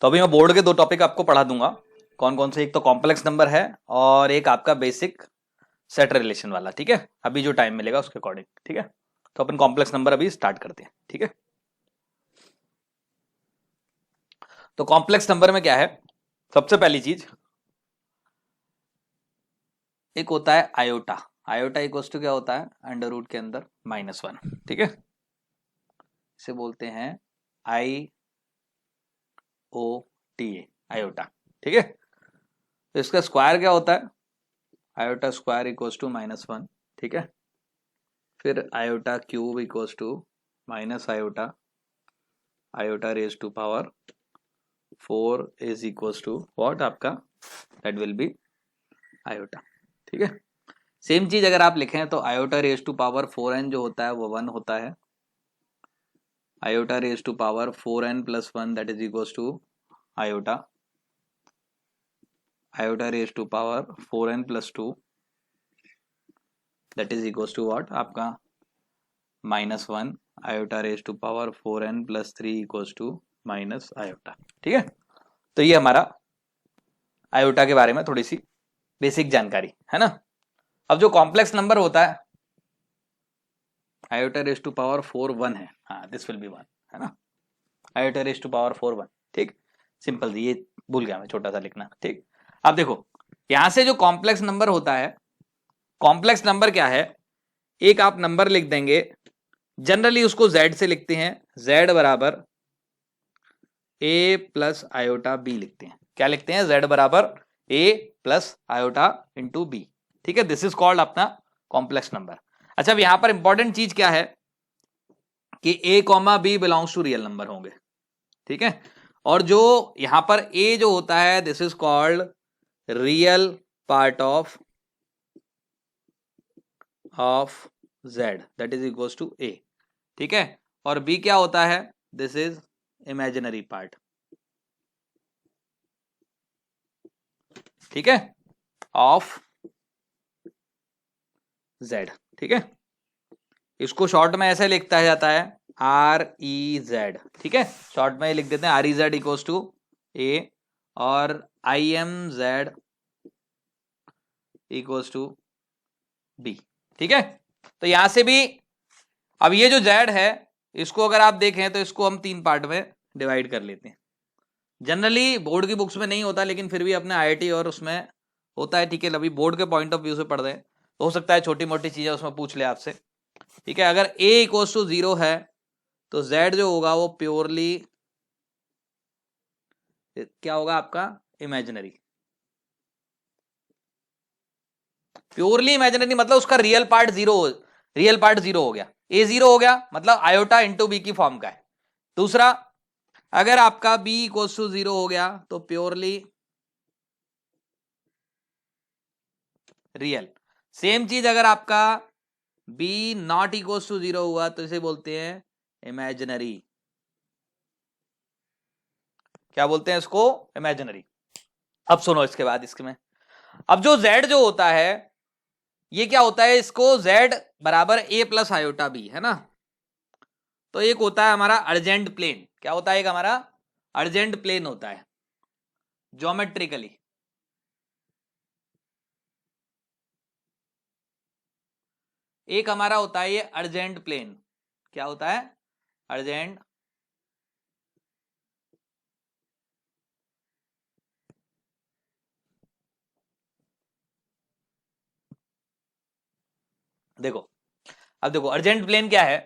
तो अभी मैं बोर्ड के दो टॉपिक आपको पढ़ा दूंगा। कौन कौन से? एक तो कॉम्प्लेक्स नंबर है और एक आपका बेसिक सेट रिलेशन वाला। ठीक है, अभी जो टाइम मिलेगा उसके अकॉर्डिंग। ठीक है, तो अपन कॉम्प्लेक्स नंबर अभी स्टार्ट करते हैं। ठीक है, तो कॉम्प्लेक्स नंबर में क्या है? सबसे पहली चीज, एक होता है आयोटा। आयोटा इक्वल्स टू क्या होता है? अंडर रूट के अंदर -1। ठीक है, इसे बोलते हैं IOTA, आयोटा। ठीक है, तो इसका स्क्वायर क्या होता है? Iota square equals to -1। ठीक है, फिर iota cube equals to minus iota, iota raise to power 4 is equals to what आपका? That will be iota. ठीक है, सेम चीज अगर आप लिखें तो iota raise to power 4n जो होता है वो 1 होता है। Iota raise to power 4n plus 1 that is equals to iota, iota raise to power 4n plus 2 that is equals to what आपका? -1 iota raise to power 4n plus 3 equals to minus iota. ठीक है, तो ये हमारा iota के बारे में थोड़ी सी बेसिक जानकारी है ना। अब जो कॉम्प्लेक्स नंबर होता है, आयोटा रेज टू पावर 4 1 है, हाँ दिस विल बी 1 है ना। Iota raise to power 4 1। ठीक, सिंपल, ये भूल गया मैं छोटा सा लिखना। ठीक, अब देखो यहां से जो कॉम्प्लेक्स नंबर होता है, कॉम्प्लेक्स नंबर क्या है? एक आप नंबर लिख देंगे, जनरली उसको z से लिखते हैं, z बराबर a प्लस आयोटा b लिखते हैं। क्या लिखते हैं? z बराबर a plus iota into b। ठीक है, दिस इज कॉल्ड अपना कॉम्प्लेक्स नंबर। अच्छा, अब यहां पर इंपॉर्टेंट चीज क्या है कि a comma b belongs to real number होंगे। ठीक है, और जो यहां पर a जो होता है this is called real part of z that is equals to a। ठीक है, और b क्या होता है? This is imaginary part. ठीक है, ऑफ z। ठीक है, इसको शॉर्ट में ऐसे लिखता जाता है REZ। ठीक है, शॉर्ट में लिख देते हैं REZ इक्वल्स टू a और IMZ इक्वल्स टू b। ठीक है, तो यहां से भी अब ये जो z है इसको अगर आप देखें तो इसको हम 3 पार्ट में डिवाइड कर लेते हैं। जनरली बोर्ड की बुक्स में नहीं होता, लेकिन फिर भी अपने IIT और उसमें होता है। ठीक है, अभी बोर्ड के पॉइंट ऑफ व्यू से पढ़ रहे हैं तो हो सकता है छोटी मोटी चीजें उसमें पूछ ले आपसे। ठीक है, अगर a इक्वल्स टू 0 है तो z जो होगा वो प्योरली क्या होगा आपका? इमेजिनरी। प्योरली इमेजिनरी मतलब उसका रियल पार्ट जीरो हो गया। a 0 हो गया मतलब आयोटा इंटू बी की फॉर्म का है। दूसरा, अगर आपका b इक्वल्स टू 0 हो गया तो प्योरली रियल। सेम चीज अगर आपका b नॉट इक्वल्स टू 0 हुआ तो इसे बोलते हैं इमेजिनरी। क्या बोलते हैं इसको? इमेजिनरी। अब सुनो इसके बाद इसमें, अब जो z जो होता है ये क्या होता है? इसको z बराबर a प्लस आयोटा b है ना। तो एक होता है हमारा अर्जेंट प्लेन। क्या होता है? एक हमारा अर्जेंट प्लेन होता है ज्योमेट्रिकली। एक हमारा होता है ये अर्जेंट प्लेन। क्या होता है? अर्जेंट देखो, अब देखो अर्जेंट प्लेन क्या है?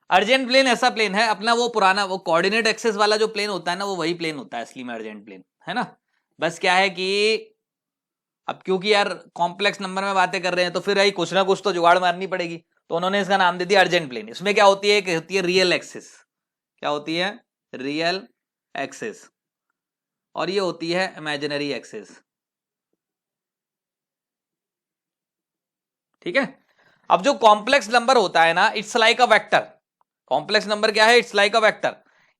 अर्जेंट प्लेन ऐसा प्लेन है अपना वो पुराना वो कोऑर्डिनेट एक्सेस वाला जो प्लेन होता है ना, वो वही प्लेन होता है असली में अर्जेंट प्लेन, है ना। बस क्या है कि अब क्योंकि यार कॉम्प्लेक्स नंबर में बातें कर रहे हैं तो फिर कुछ ना कुछ तो जुगाड़ मारनी पड़ेगी, तो उन्होंने इसका नाम दे दिया अर्जेंट प्लेन। इसमें क्या होती है? एक होती है रियल एक्सिस। क्या होती है? Real axis. और ये होती है इमेजिनरी एक्सिस। ठीक है, अब जो कॉम्प्लेक्स नंबर होता है ना, it's like a vector. Complex number क्या है? It's like a vector.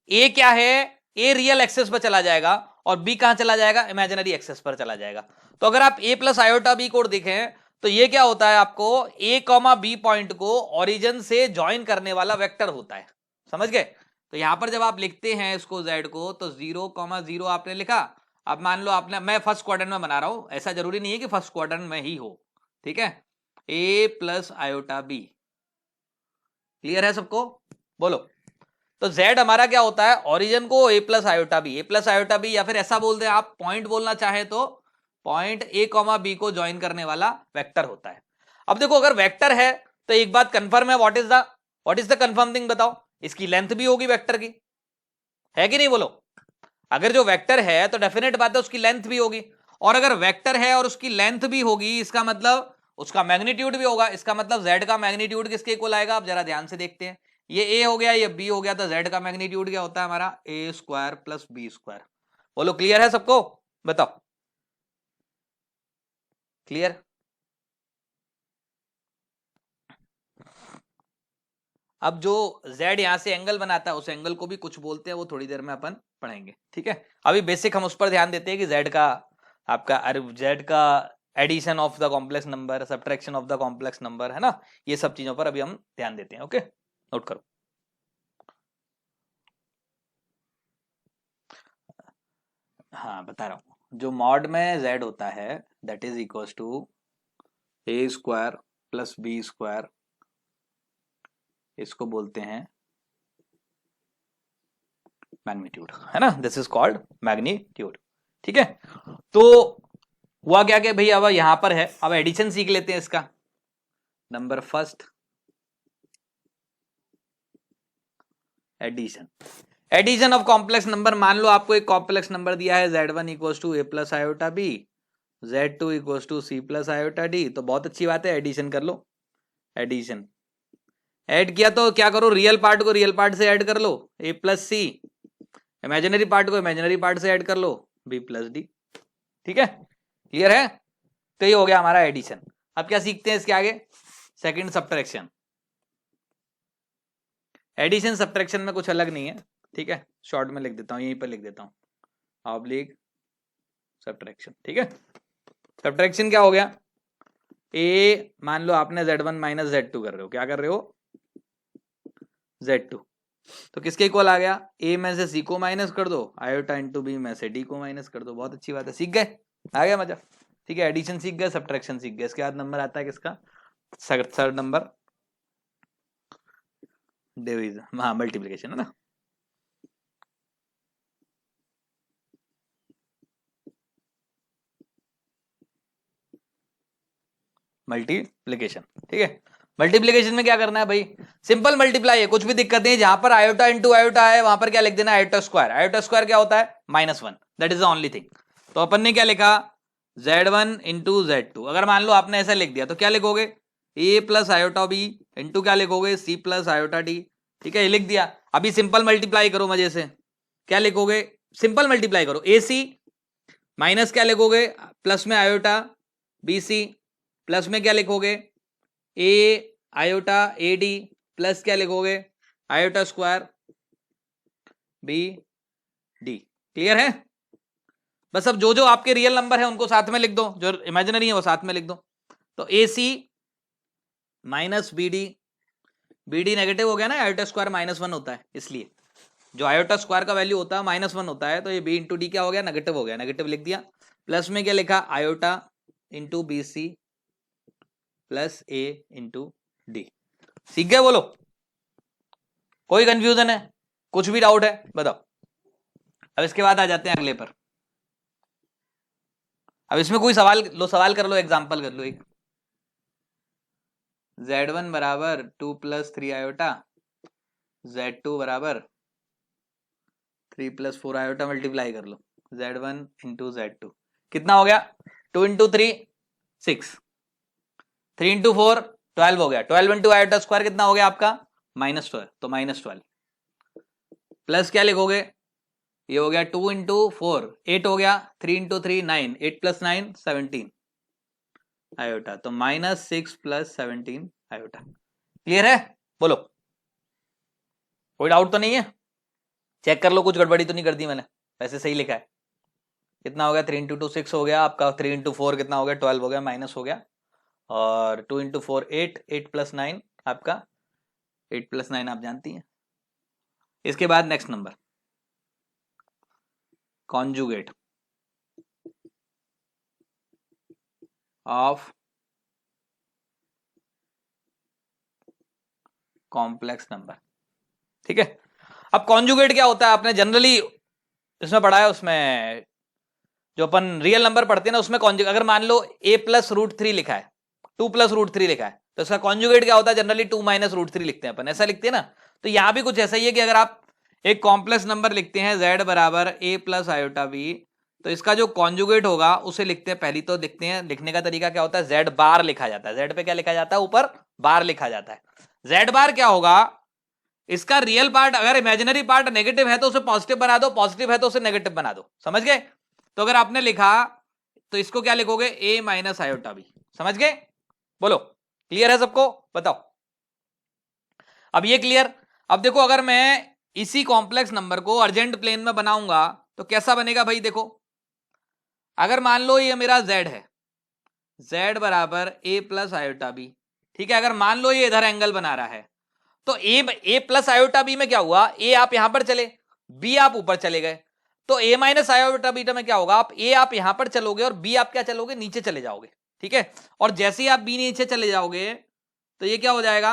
A क्या है? ए रियल एक्सेस पर चला जाएगा और बी कहां चला जाएगा? इमेजिनरी एक्सेस पर चला जाएगा। तो अगर आप ए प्लस आयोटा बी कोड देखें तो ये क्या होता है? आपको ए कॉमा बी पॉइंट को ओरिजिन से ज्वाइन करने वाला वेक्टर होता है। समझ गए? तो यहां पर जब आप लिखते हैं इसको z को, तो 0,0 आपने लिखा। अब मान लो आपने, मैं फर्स्ट क्वाड्रेंट में बना रहा हूं, ऐसा जरूरी नहीं है कि फर्स्ट क्वाड्रेंट में ही हो, ठीक है। a plus iota b, clear है सबको? बोलो। तो z हमारा क्या होता है, ओरिजिन को a plus iota b, a plus iota b, या फिर ऐसा बोल दे आप, पॉइंट बोलना चाहे तो पॉइंट a कॉमा b को ज्वाइन करने वाला वेक्टर होता है। अब देखो अगर वेक्टर है तो एक बात कंफर्म है, what is the confirm thing बताओ, इसकी लेंथ भी होगी वेक्टर की, है कि नहीं बोलो। अगर जो वेक्टर है तो डेफिनेट बात है उसकी लेंथ भी होगी, और अगर वेक्टर है और उसकी लेंथ भी होगी, इसका मतलब उसका मैग्नीट्यूड भी होगा। इसका मतलब z का मैग्नीट्यूड किसके इक्वल आएगा, आप जरा ध्यान से देखते हैं। ये a हो गया, ये b हो गया, तो z का मैग्नीट्यूड क्या होता है हमारा, a square plus b square. बोलो क्लियर है सबको, बताओ क्लियर। अब जो z यहां से एंगल बनाता है, उस एंगल को भी कुछ बोलते हैं, वो थोड़ी देर में अपन पढ़ेंगे, ठीक है। अभी बेसिक हम उस पर ध्यान देते हैं कि z का आपका z का addition of the complex number, subtraction of the complex number, है ना, ये सब चीजों पर अभी हम ध्यान देते हैं। ओके, नोट करो। हाँ बता रहा हूं, जो मॉड में z होता है that is equal to a square plus b square, इसको बोलते हैं मैग्नीट्यूड, है ना, दिस इज कॉल्ड मैग्नीट्यूड, ठीक है। तो हुआ क्या कि भाई अब यहां पर है, अब एडिशन सीख लेते हैं इसका। Number first, addition, addition of complex number. मान लो आपको एक कॉम्प्लेक्स नंबर दिया है z1 equal to a plus iota b, z2 equal to c plus iota d, तो बहुत अच्छी बात है, एडिशन कर लो। एडिशन ऐड किया तो क्या करो, रियल पार्ट को रियल पार्ट से ऐड कर लो, a plus c, imaginary part को इमेजिनरी पार्ट से ऐड कर लो, b प्लस डी, ठीक है, क्लियर है। तो ये हो गया हमारा एडिशन। अब क्या सीखते हैं इसके आगे, सेकंड सब्ट्रैक्शन। एडिशन सब्ट्रैक्शन में कुछ अलग नहीं है, ठीक है, शॉर्ट में लिख देता हूं, यहीं पर लिख देता हूं, ऑब्लिक सब्ट्रैक्शन, ठीक है। सब्ट्रैक्शन क्या हो गया, ए मान लो आपने z1 माइनस z2 कर रहे हो, क्या कर रहे हो, z2, तो किसके इक्वल आ गया, a में से c को माइनस कर दो, आयोटा इंटू b में से d को माइनस कर दो। बहुत अच्छी बात है, सीख गए, आ गया मजा, ठीक है। एडिशन सीख गए, सब्ट्रैक्शन सीख गए, इसके बाद नंबर आता है किसका, थर्ड नंबर, डिवीजन, हाँ मल्टीप्लिकेशन, है ना। मल्टीप्लिकेशन, ठीक है। मल्टीप्लिकेशन में क्या करना है भाई, सिंपल मल्टीप्लाई है, कुछ भी दिक्कत नहीं है। जहां पर आयोटा इंटू आयोटा है वहां पर क्या लिख देना, आयोटा स्क्वायर। आयोटा स्क्वायर क्या होता है, -1, that is the only thing. तो अपन ने क्या लिखा, z1 इंटू z2। अगर मान लो आपने ऐसा लिख दिया तो क्या लिखोगे, a plus iota b into क्या लिखोगे, c प्लस आयोटा d, ठीक है, ये लिख दिया। अभी सिंपल मल्टीप्लाई करो मजे से, क्या लिखोगे, सिंपल मल्टीप्लाई करो, ए सी माइनस क्या लिखोगे, प्लस में आयोटा बी सी, प्लस में क्या लिखोगे, a iota a d, plus क्या लिखोगे, iota square b d, clear है। बस अब जो जो आपके रियल नंबर है उनको साथ में लिख दो, जो इमेजिनरी है वो साथ में लिख दो। तो A C minus B D, B D negative हो गया ना, आयोटा स्क्वायर -1 होता है, इसलिए जो आयोटा स्क्वायर का वैल्यू होता है -1 होता है, तो ये बी इंटू डी क्या हो गया, नेगेटिव हो गया, नेगेटिव लिख दिया। प्लस में क्या लिखा, iota into B C plus A into D, सीख गए बोलो, कोई कंफ्यूजन है, कुछ भी डाउट है बताओ। अब इसके बाद आ जाते हैं अगले पर। अब इसमें कोई सवाल लो, सवाल कर लो, एग्जांपल कर लो एक, z1 बराबर 2 प्लस 3 आयोटा, z2 बराबर 3 प्लस 4 आयोटा, मल्टीप्लाई कर लो, z1 इंटू z2 कितना हो गया, 2 इंटू 3 6, 3 इंटू 4 12 हो गया, 12 इंटू आयोटा स्क्वायर कितना हो गया आपका, -12, तो -12, प्लस क्या लिखोगे, ये हो गया 2 इंटू 4 8 हो गया, 3 इंटू 3 9, 8 प्लस 9 17 आयोटा, तो -6 प्लस 17 आयोटा, क्लियर है बोलो, कोई डाउट तो नहीं है, चेक कर लो कुछ गड़बड़ी तो नहीं कर दी मैंने, वैसे सही लिखा है। कितना हो गया, 3 इंटू 2 6 हो गया आपका, 3 इंटू 4 कितना हो गया, 12 हो गया, माइनस हो गया, और 2 इंटू 4 8, 8 प्लस 9 आपका, 8 प्लस 9 आप जानती हैं, इसके बाद next number conjugate of complex number. ठीक है, अब कॉन्जुगेट क्या होता है आपने जनरली इसमें पढ़ा है, उसमें जो अपन रियल नंबर पढ़ते हैं ना उसमें कॉन्जुगेट, अगर मान लो a प्लस रूट थ्री लिखा है, 2 प्लस रूट थ्री लिखा है, तो इसका कॉन्जुगेट क्या होता है जनरली 2 माइनस रूट थ्री लिखते हैं अपन, ऐसा लिखते हैं ना। तो यहां भी कुछ ऐसा ही है कि अगर आप एक कॉम्प्लेक्स नंबर लिखते हैं z बराबर a प्लस आयोटा b, तो इसका जो कॉन्जुगेट होगा उसे लिखते हैं, पहली तो लिखते हैं, लिखने का तरीका क्या होता है, z बार लिखा जाता है, z पे क्या लिखा जाता है, ऊपर बार लिखा जाता है। z बार क्या होगा, इसका रियल पार्ट अगर इमेजिनरी पार्ट नेगेटिव है तो उसे पॉजिटिव बना दो, पॉजिटिव है तो उसे नेगेटिव बना दो, समझ गए। तो अगर आपने लिखा तो इसको क्या लिखोगे, a माइनस आयोटा बी, समझ गए, बोलो क्लियर है सबको, बताओ अब ये क्लियर। अब देखो अगर मैं इसी कॉम्प्लेक्स नंबर को अर्जेंट प्लेन में बनाऊंगा तो कैसा बनेगा भाई, देखो अगर मान लो ये मेरा z है, z बराबर a प्लस आयोटा बी, ठीक है, अगर मान लो ये इधर एंगल बना रहा है तो ए प्लस आयोटा बी में क्या हुआ, ए आप यहां पर चले, बी आप ऊपर चले गए, तो ए माइनस आयोटा बीटा में क्या होगा, आप ए आप यहां पर चलोगे और बी आप क्या चलोगे, नीचे चले जाओगे, ठीक है। और जैसे ही आप बी नीचे चले जाओगे तो ये क्या हो जाएगा,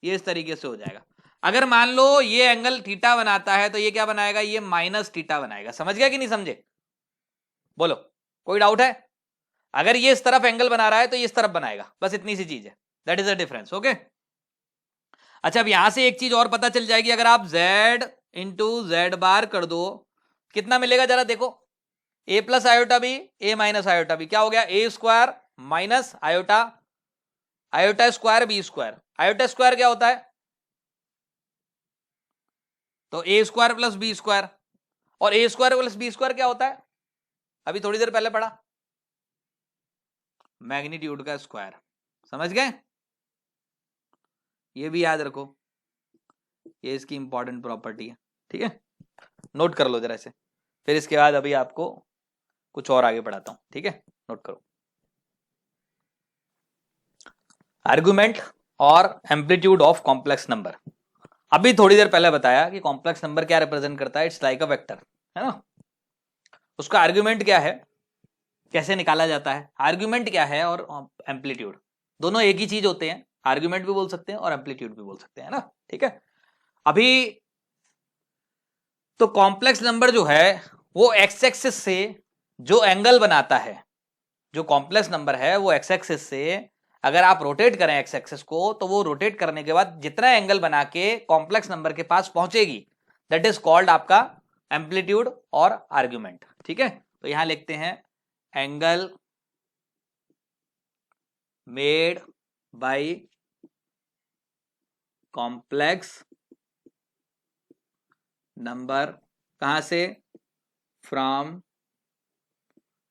ये इस तरीके से हो जाएगा। अगर मान लो ये एंगल थीटा बनाता है तो ये क्या बनाएगा, ये माइनस थीटा बनाएगा, समझ गया कि नहीं समझे, बोलो कोई डाउट है। अगर ये इस तरफ एंगल बना रहा है तो ये इस तरफ बनाएगा, बस इतनी सी चीज है, that is the difference, okay. अच्छा अब यहां से एक चीज और पता चल जाएगी, अगर आप z इंटू जेड बार कर दो कितना मिलेगा जरा देखो, a plus iota b a minus iota b क्या हो गया, a square minus iota, iota square b square, iota square क्या होता है, तो a square plus b square, और a square plus b square क्या होता है, अभी थोड़ी देर पहले पढ़ा, मैग्नीट्यूड का स्क्वायर, समझ गए, ये भी याद रखो, ये इसकी इंपॉर्टेंट प्रॉपर्टी है, ठीक है, नोट कर लो जरा इसे, फिर इसके बाद अभी आपको कुछ और आगे पढ़ाता हूं, ठीक है, नोट करो। आर्गुमेंट और एम्पलीट्यूड ऑफ कॉम्प्लेक्स नंबर, अभी थोड़ी देर पहले बताया कि कॉम्प्लेक्स नंबर क्या रिप्रेजेंट करता है, इट्स लाइक अ वेक्टर, है ना। उसका आर्गुमेंट क्या है, कैसे निकाला जाता है, आर्गुमेंट क्या है और एम्पलीट्यूड दोनों एक ही चीज होते हैं, आर्गुमेंट भी बोल सकते हैं और एम्पलीट्यूड भी बोल सकते हैं ना, ठीक है। अभी तो कॉम्प्लेक्स नंबर जो है वो एक्स एक्सिस से जो एंगल बनाता है, जो कॉम्प्लेक्स नंबर है वो एक्स एक्सिस से अगर आप रोटेट करें एक्स एक्सिस को, तो वो रोटेट करने के बाद जितना एंगल बना के कॉम्प्लेक्स नंबर के पास पहुंचेगी दैट इज कॉल्ड आपका एम्पलीट्यूड और आर्गुमेंट, ठीक है। तो यहां लिखते हैं angle made by complex number, कहां से, फ्रॉम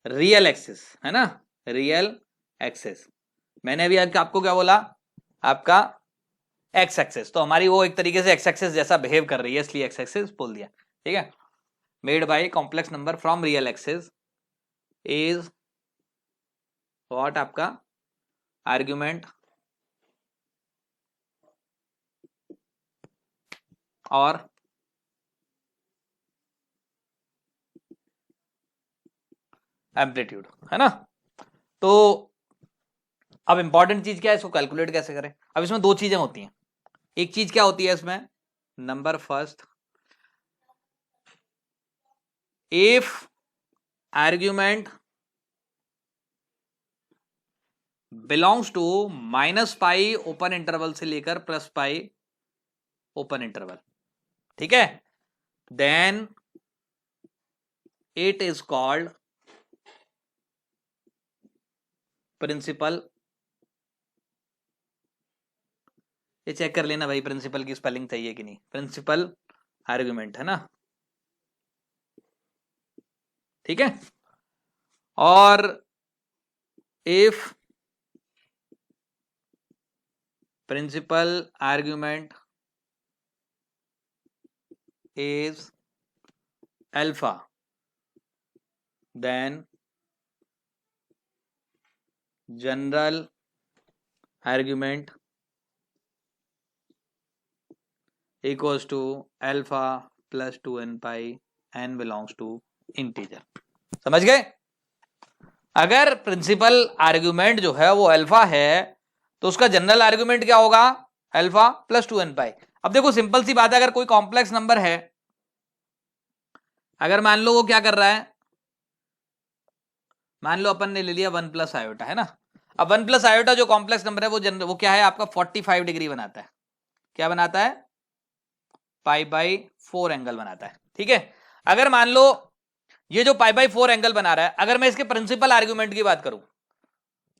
रियल एक्सिस, है ना, रियल एक्सिस, मैंने अभी आपको क्या बोला, आपका एक्स एक्सिस, तो हमारी वो एक तरीके से एक्स एक्सिस जैसा बिहेव कर रही है इसलिए एक्स एक्सिस बोल दिया, ठीक है। Made by complex number from real axis is what, आपका आर्गुमेंट और एम्पलीट्यूड, है ना। तो अब इंपॉर्टेंट चीज क्या है, इसको कैलकुलेट कैसे करें, अब इसमें दो चीजें होती हैं, एक चीज क्या होती है इसमें, number first, if argument belongs to minus pi open interval से लेकर प्लस पाई ओपन इंटरवल, ठीक है, then it is called principal, ये चेक कर लेना भाई प्रिंसिपल की स्पेलिंग सही है कि नहीं, प्रिंसिपल आर्गुमेंट, है ना, ठीक है। और if principal argument is alpha then general argument equals to alpha plus 2n pi n belongs to integer. समझ गए? अगर प्रिंसिपल आर्ग्यूमेंट जो है वो अल्फा है तो उसका जनरल आर्ग्यूमेंट क्या होगा? अल्फा प्लस 2n पाई। अब देखो सिंपल सी बात है, अगर कोई कॉम्प्लेक्स नंबर है, अगर मान लो वो क्या कर रहा है, मान लो अपन ने ले लिया 1 प्लस आयोटा, है ना। अब 1 प्लस आयोटा जो कॉम्प्लेक्स नंबर है वो क्या है आपका 45 डिग्री बनाता है। क्या बनाता है? पाई बाई 4 एंगल बनाता है। ठीक है, अगर मान लो ये जो पाई बाई 4 एंगल बना रहा है, अगर मैं इसके प्रिंसिपल आर्ग्यूमेंट की बात करूं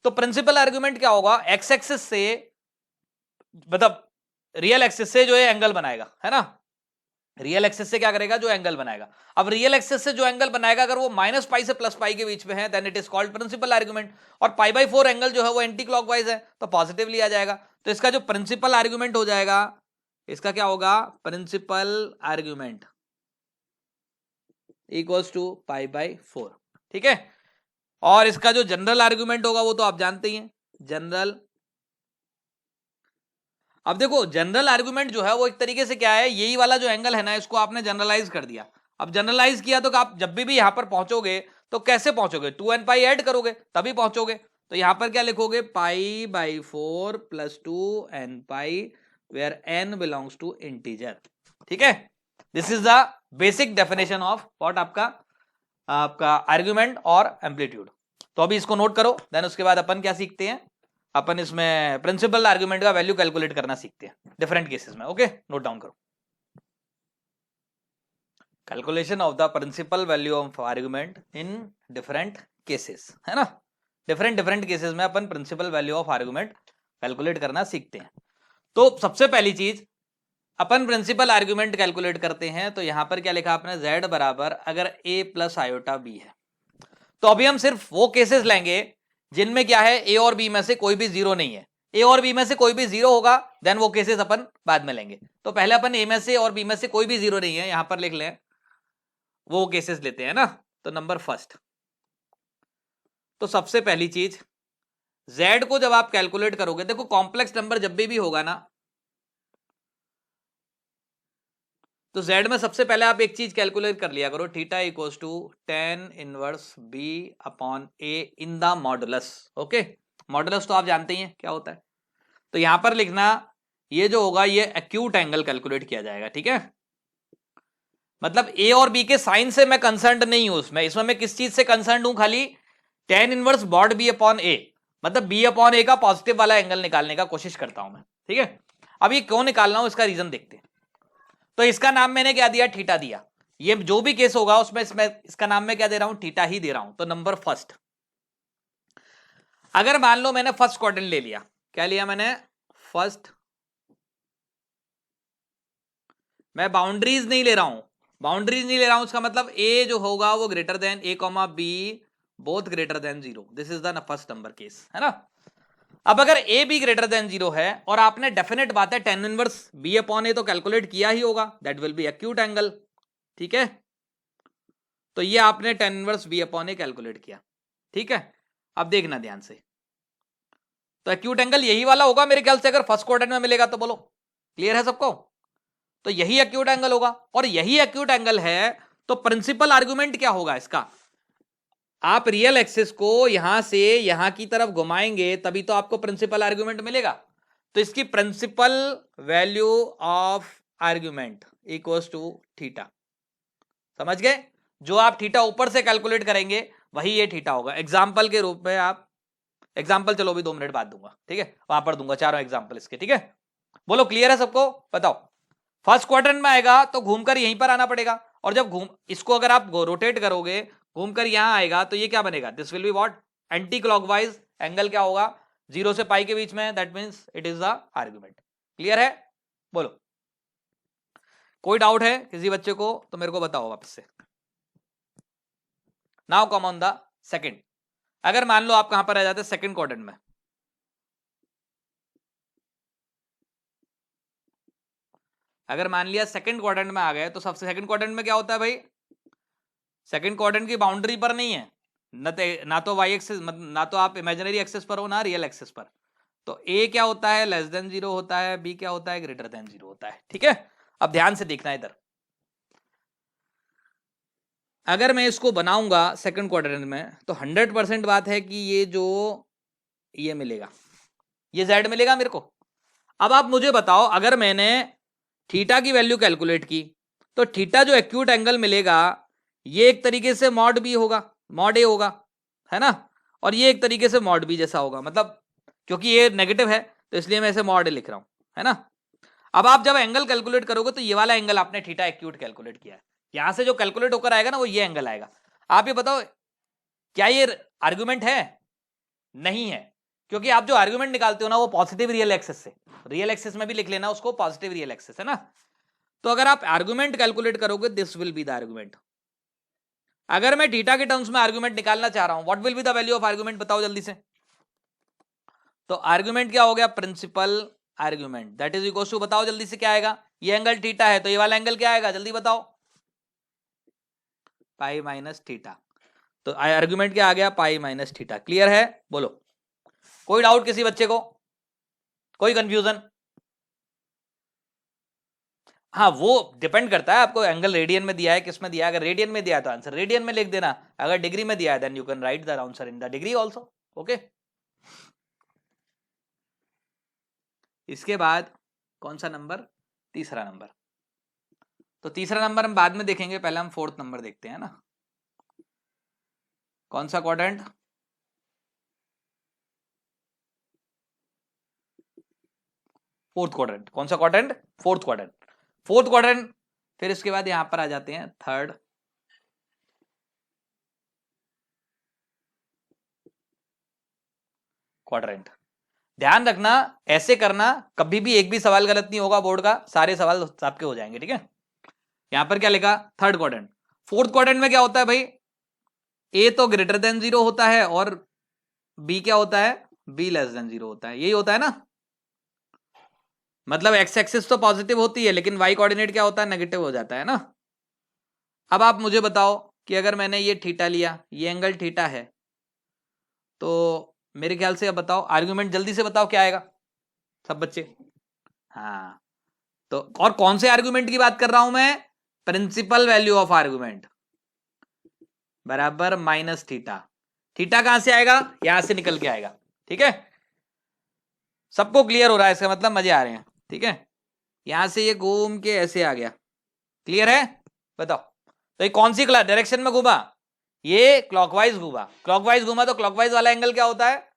तो प्रिंसिपल आर्ग्यूमेंट क्या होगा? एक्स एक्सिस से, मतलब रियल एक्सिस से जो है एंगल बनाएगा, है ना। रियल एक्सिस से क्या करेगा? जो एंगल बनाएगा। अब रियल एक्सिस से जो एंगल बनाएगा अगर वो माइनस पाई से प्लस पाई के बीच में है then it is called principal argument. और पाई बाई 4 एंगल जो है वो एंटी क्लॉकवाइज है तो पॉजिटिवली आ जाएगा। तो इसका जो प्रिंसिपल आर्ग्यूमेंट हो जाएगा, इसका क्या होगा? Principal argument equals to pi by 4। ठीक है, और इसका जो जनरल आर्ग्यूमेंट होगा वो तो आप जानते ही हैं, जनरल। अब देखो जनरल आर्गुमेंट जो है वो एक तरीके से क्या है, यही वाला जो एंगल है ना इसको आपने जनरलाइज कर दिया। अब जनरलाइज किया तो आप जब भी यहां पर पहुंचोगे तो कैसे पहुंचोगे? 2n पाई ऐड करोगे तभी पहुंचोगे। तो यहां पर क्या लिखोगे? Pi by 4 plus 2n pi where n belongs to integer. ठीक है, this is the basic definition of what आपका आपका आर्ग्यूमेंट और एम्पलीट्यूड। तो अभी इसको नोट करो, देन उसके बाद अपन क्या सीखते हैं, अपन इसमें प्रिंसिपल आर्गुमेंट का वैल्यू कैलकुलेट करना सीखते हैं डिफरेंट केसेस में। ओके, नोट डाउन करो। Calculation of the principal value of argument in different cases, है ना। डिफरेंट केसेस में अपन principal value of argument calculate करना सीखते हैं। तो सबसे पहली चीज अपन प्रिंसिपल आर्गुमेंट कैलकुलेट करते हैं तो यहां पर क्या लिखा आपने? z बराबर अगर a प्लस आयोटा b है तो अभी हम सिर्फ वो केसेस लेंगे जिनमें क्या है ए और बी में से कोई भी जीरो नहीं है। ए और बी में से कोई भी जीरो होगा देन वो केसेस अपन बाद में लेंगे। तो पहले अपन ए में से और बी में से कोई भी जीरो नहीं है यहां पर लिख लें, वो केसेस लेते हैं ना। तो नंबर फर्स्ट, तो सबसे पहली चीज z को जब आप कैलकुलेट करोगे, देखो कॉम्प्लेक्स नंबर जब भी होगा ना तो z में सबसे पहले आप एक चीज कैलकुलेट कर लिया करो, theta equals to tan inverse b upon a in the modulus. Okay, modulus तो आप जानते ही हैं क्या होता है। तो यहां पर लिखना ये जो होगा ये एक्यूट एंगल कैलकुलेट किया जाएगा। ठीक है, मतलब ए और बी के साइन से मैं कंसर्न नहीं हूं, इसमें मैं किस चीज से कंसर्न हूं? खाली tan inverse mod B upon A, मतलब बी अपॉन ए का पॉजिटिव वाला एंगल निकालने का कोशिश करता हूं मैं। ठीक है, अब ये क्यों निकालना हूं इसका रीजन देखते हैं। तो इसका नाम मैंने क्या दिया? थीटा दिया। ये जो भी केस होगा उसमें इसका नाम मैं क्या दे रहा हूं? थीटा ही दे रहा हूं। तो नंबर फर्स्ट, अगर मान लो मैंने फर्स्ट क्वाड्रेंट ले लिया, क्या लिया मैंने? फर्स्ट। मैं बाउंड्रीज नहीं ले रहा हूं, बाउंड्रीज नहीं ले रहा हूं, उसका मतलब ए जो होगा वो greater than a comma b both greater than 0। This is the first number case, है ना। अब अगर ए बी ग्रेटर देन 0 है और आपने डेफिनेट बात है tan inverse b upon a तो कैलकुलेट किया ही होगा, that will be acute angle. ठीक है, तो ये आपने tan inverse b upon a calculate किया। ठीक है, अब देखना ध्यान से, तो एक्यूट एंगल यही वाला होगा मेरे ख्याल से, अगर फर्स्ट क्वाड्रेंट में मिलेगा तो बोलो क्लियर है सबको। तो यही एक्यूट एंगल होगा और यही एक्यूट एंगल है तो प्रिंसिपल आर्गुमेंट क्या होगा इसका? आप रियल एक्सिस को यहां से यहां की तरफ घुमाएंगे तभी तो आपको प्रिंसिपल आर्गुमेंट मिलेगा। तो इसकी principal value of argument equals to theta. समझ गए? जो आप थीटा ऊपर से कैलकुलेट करेंगे वही ये थीटा होगा। एग्जाम्पल के रूप में आप एग्जाम्पल, चलो भी 2 मिनट बाद दूंगा, ठीक है, वहां पर दूंगा चारों एग्जाम्पल इसके। ठीक है, बोलो क्लियर है सबको? बताओ। फर्स्ट क्वाड्रेंट में आएगा तो घूमकर यहीं पर आना पड़ेगा, और जब इसको अगर आप रोटेट करोगे घूमकर यहां आएगा तो ये क्या बनेगा? This will be what? Anti clockwise angle क्या होगा? 0 से पाई के बीच में, that means it is the argument. Clear है? बोलो, कोई डाउट है किसी बच्चे को तो मेरे को बताओ वापस से। Now come on the second. अगर मान लो आप कहां पर रह जाते? सेकंड क्वाड्रेंट में। अगर मान लिया सेकंड क्वाड्रेंट में आ गए तो सबसे सेकंड क्वाड्रेंट में क्या होता है भाई? सेकंड क्वाड्रेंट की बाउंड्री पर नहीं है, ना तो वाई एक्सिस, ना तो आप इमेजिनरी एक्सिस पर हो ना रियल एक्सिस पर। तो ए क्या होता है? लेस देन 0 होता है, बी क्या होता है? ग्रेटर देन 0 होता है। ठीक है, अब ध्यान से देखना इधर, अगर मैं इसको बनाऊंगा सेकंड क्वाड्रेंट में तो 100% बात है कि ये मिलेगा, ये z मिलेगा मेरे को। अब आप मुझे बताओ, अगर मैंने थीटा की वैल्यू कैलकुलेट की तो थीटा जो एक्यूट एंगल मिलेगा ये एक तरीके से मॉड बी होगा, मॉड ए होगा, है ना, और ये एक तरीके से मॉड बी जैसा होगा, मतलब क्योंकि ये नेगेटिव है तो इसलिए मैं इसे मॉड ए लिख रहा हूं, है ना। अब आप जब एंगल कैलकुलेट करोगे तो ये वाला एंगल आपने थीटा एक्यूट कैलकुलेट किया है, यहां से जो कैलकुलेट होकर आएगा ना वो ये एंगल आएगा। आप ये बताओ क्या ये आर्गुमेंट है? नहीं है, क्योंकि आप जो आर्गुमेंट निकालते हो ना वो पॉजिटिव रियल एक्सिस से, रियल एक्सिस में भी लिख लेना उसको पॉजिटिव रियल एक्सिस, है ना। तो अगर आप आर्गुमेंट कैलकुलेट करोगे this will be the argument. अगर मैं थीटा के टर्म्स में आर्गुमेंट निकालना चाह रहा हूं, what will be the value of argument, बताओ जल्दी से। तो आर्गुमेंट क्या हो गया, principal argument, that is equal to, बताओ जल्दी से क्या आएगा, ये एंगल थीटा है तो ये वाला एंगल क्या आएगा, जल्दी बताओ, पाई माइनस थीटा। तो आर्गुमेंट क्या आ गया, पाई माइनस थीटा। क्लियर है, बोलो, कोई डाउट किसी बच्चे को, कोई कंफ्यूजन? हाँ वो डिपेंड करता है, आपको एंगल रेडियन में दिया है किस में दिया है, अगर रेडियन में दिया है तो आंसर रेडियन में लिख देना, अगर डिग्री में दिया है then you can write the answer in the degree also, okay. इसके बाद कौन सा नंबर, तीसरा नंबर। तो तीसरा नंबर हम बाद में देखेंगे, पहले हम फोर्थ नंबर देखते हैं ना। कौन सा क्वाड्रेंट, फोर्थ क्वाड्रेंट। कौन सा quadrant, fourth quadrant, fourth quadrant. फिर इसके बाद यहां पर आ जाते हैं थर्ड क्वाड्रेंट। ध्यान रखना, ऐसे करना, कभी भी एक भी सवाल गलत नहीं होगा बोर्ड का, सारे सवाल आपके हो जाएंगे, ठीक है। यहां पर क्या लिखा, थर्ड क्वाड्रेंट। फोर्थ क्वाड्रेंट में क्या होता है भाई, ए तो ग्रेटर देन 0 होता है और बी क्या होता है, बी लेस देन 0 होता है, यही होता है ना। मतलब एक्स एक्सिस तो पॉजिटिव होती है लेकिन वाई कोऑर्डिनेट क्या होता है, नेगेटिव हो जाता है ना। अब आप मुझे बताओ कि अगर मैंने ये थीटा लिया, ये एंगल थीटा है, तो मेरे ख्याल से अब बताओ आर्गुमेंट जल्दी से बताओ क्या आएगा सब बच्चे। हाँ, तो और कौन से आर्गुमेंट की बात कर रहा हूं मैं, प्रिंसिपल वैल्यू ऑफ आर्गुमेंट बराबर माइनस थीटा। थीटा कहां से आएगा, यहां से निकल के आएगा, ठीक है। सबको क्लियर हो रहा है, इसका मतलब मजे आ रहे हैं, ठीक है। यहां से ये घूम के ऐसे आ गया, क्लियर है, बताओ। तो ये कौन सी डायरेक्शन में घूमा, ये क्लॉकवाइज घूमा, क्लॉकवाइज घूमा तो क्लॉकवाइज वाला एंगल क्या होता है,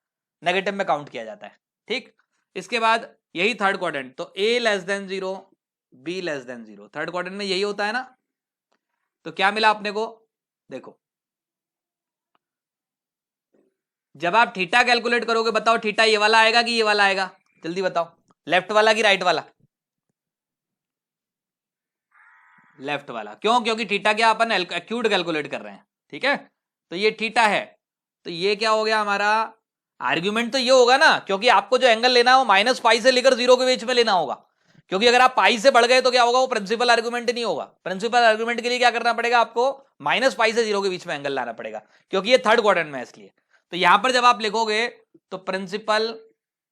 नेगेटिव में काउंट किया जाता है, ठीक। इसके बाद यही थर्ड क्वाड्रेंट, तो A less than 0 B less than 0, third quadrant में यही होता है ना। तो क्या मिला अपने को, देखो जब आप थीटा कैलकुलेट करोगे, बताओ थीटा ये वाला आएगा कि ये वाला आएगा, जल्दी बताओ, लेफ्ट वाला कि राइट वाला, लेफ्ट वाला। क्यों, क्योंकि थीटा क्या अपन एक्यूट कैलकुलेट कर रहे हैं, ठीक है। तो ये थीटा है, तो ये क्या हो गया हमारा आर्ग्यूमेंट, तो ये होगा ना, क्योंकि आपको जो एंगल लेना है वो माइनस पाई से लेकर 0 के बीच में लेना होगा, क्योंकि अगर आप पाई से बढ़ गए तो क्या होगा, वो प्रिंसिपल आर्गुमेंट नहीं होगा। प्रिंसिपल आर्गुमेंट के लिए क्या करना पड़ेगा आपको, माइनस पाई से 0 के बीच में एंगल लाना पड़ेगा, क्योंकि ये थर्ड क्वाड्रेंट में है इसलिए। तो यहां पर जब आप लिखोगे तो प्रिंसिपल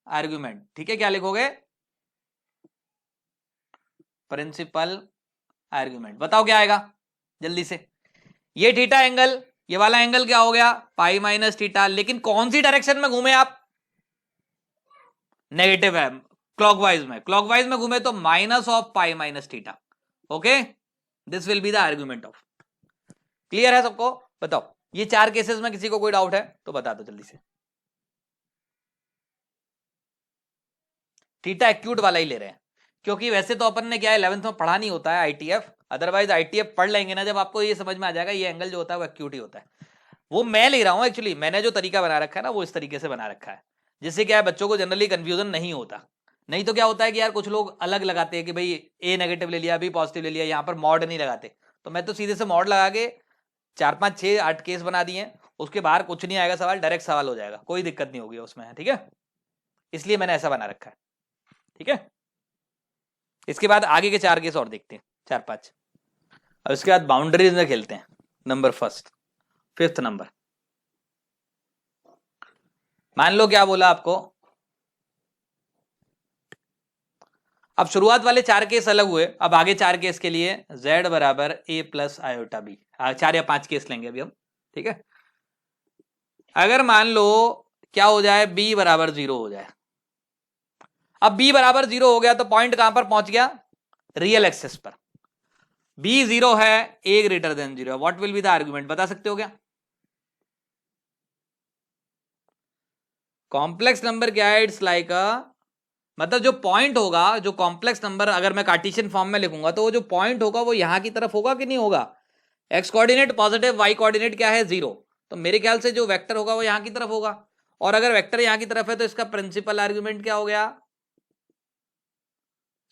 आर्गुमेंट, ठीक है, क्या लिखोगे, प्रिंसिपल आर्गुमेंट, बताओ क्या आएगा जल्दी से। ये थीटा एंगल, ये वाला एंगल क्या हो गया, पाई माइनस थीटा, लेकिन कौन सी डायरेक्शन में घूमे आप, नेगेटिव है, क्लॉकवाइज में, क्लॉकवाइज में घूमे तो minus of pi minus theta, okay, this will be the argument of. Clear है सबको, बताओ ये चार केसेस में किसी को कोई डाउट है तो बता दो जल्दी से। थीटा एक्यूट वाला ही ले रहे हैं, क्योंकि वैसे तो अपन ने क्या है 11th में पढ़ा नहीं होता है आईटीएफ, अदरवाइज आईटीएफ पढ़ लेंगे ना जब आपको ये समझ में आ जाएगा ये एंगल जो होता है वो एक्यूट ही होता है। वो मैं ले रहा हूं एक्चुअली, मैंने जो तरीका बना रखा है ना वो इस तरीके से बना रखा है, जिससे क्या है बच्चों को जनरली कंफ्यूजन नहीं होता। नहीं तो क्या होता है कि यार कुछ लोग अलग लगाते हैं कि भाई ए नेगेटिव ले लिया, बी पॉजिटिव ले लिया, यहाँ पर मॉड नहीं लगाते। तो मैं तो सीधे से मॉड लगा के 4 5 6 8 केस बना दिए, उसके बाहर कुछ नहीं आएगा सवाल, डायरेक्ट सवाल हो जाएगा, कोई दिक्कत नहीं होगी उसमें, ठीक है। इसलिए मैंने ऐसा बना रखा है, ठीक है। इसके बाद आगे के 4 केस और देखते हैं, 4 5, और उसके बाद बाउंड्रीज में खेलते हैं। नंबर फर्स्ट, फिफ्थ नंबर, मान लो क्या बोला आपको, अब शुरुआत वाले 4 केस अलग हुए, अब आगे 4 केस के लिए z बराबर a प्लस आयोटा बी, 4 या 5 केस लेंगे अभी हम, ठीक है। अगर मान लो क्या हो जाए, b बराबर 0 हो जाए। अब b बराबर 0 हो गया तो पॉइंट कहां पर पहुंच गया, रियल एक्सेस पर। b 0 है, a ग्रेटर देन 0 है, what will be the argument, बता सकते हो क्या? कॉम्प्लेक्स नंबर क्या है, इट्स लाइक मतलब जो पॉइंट होगा, जो कॉम्प्लेक्स नंबर अगर मैं कार्टेशियन फॉर्म में लिखूंगा तो वो जो पॉइंट होगा वो यहां की तरफ होगा कि नहीं होगा। X coordinate positive, y coordinate क्या है 0, तो मेरे ख्याल से जो वेक्टर होगा वो यहां की तरफ होगा। और अगर वेक्टर यहां की तरफ है तो इसका प्रिंसिपल आर्गुमेंट क्या हो गया,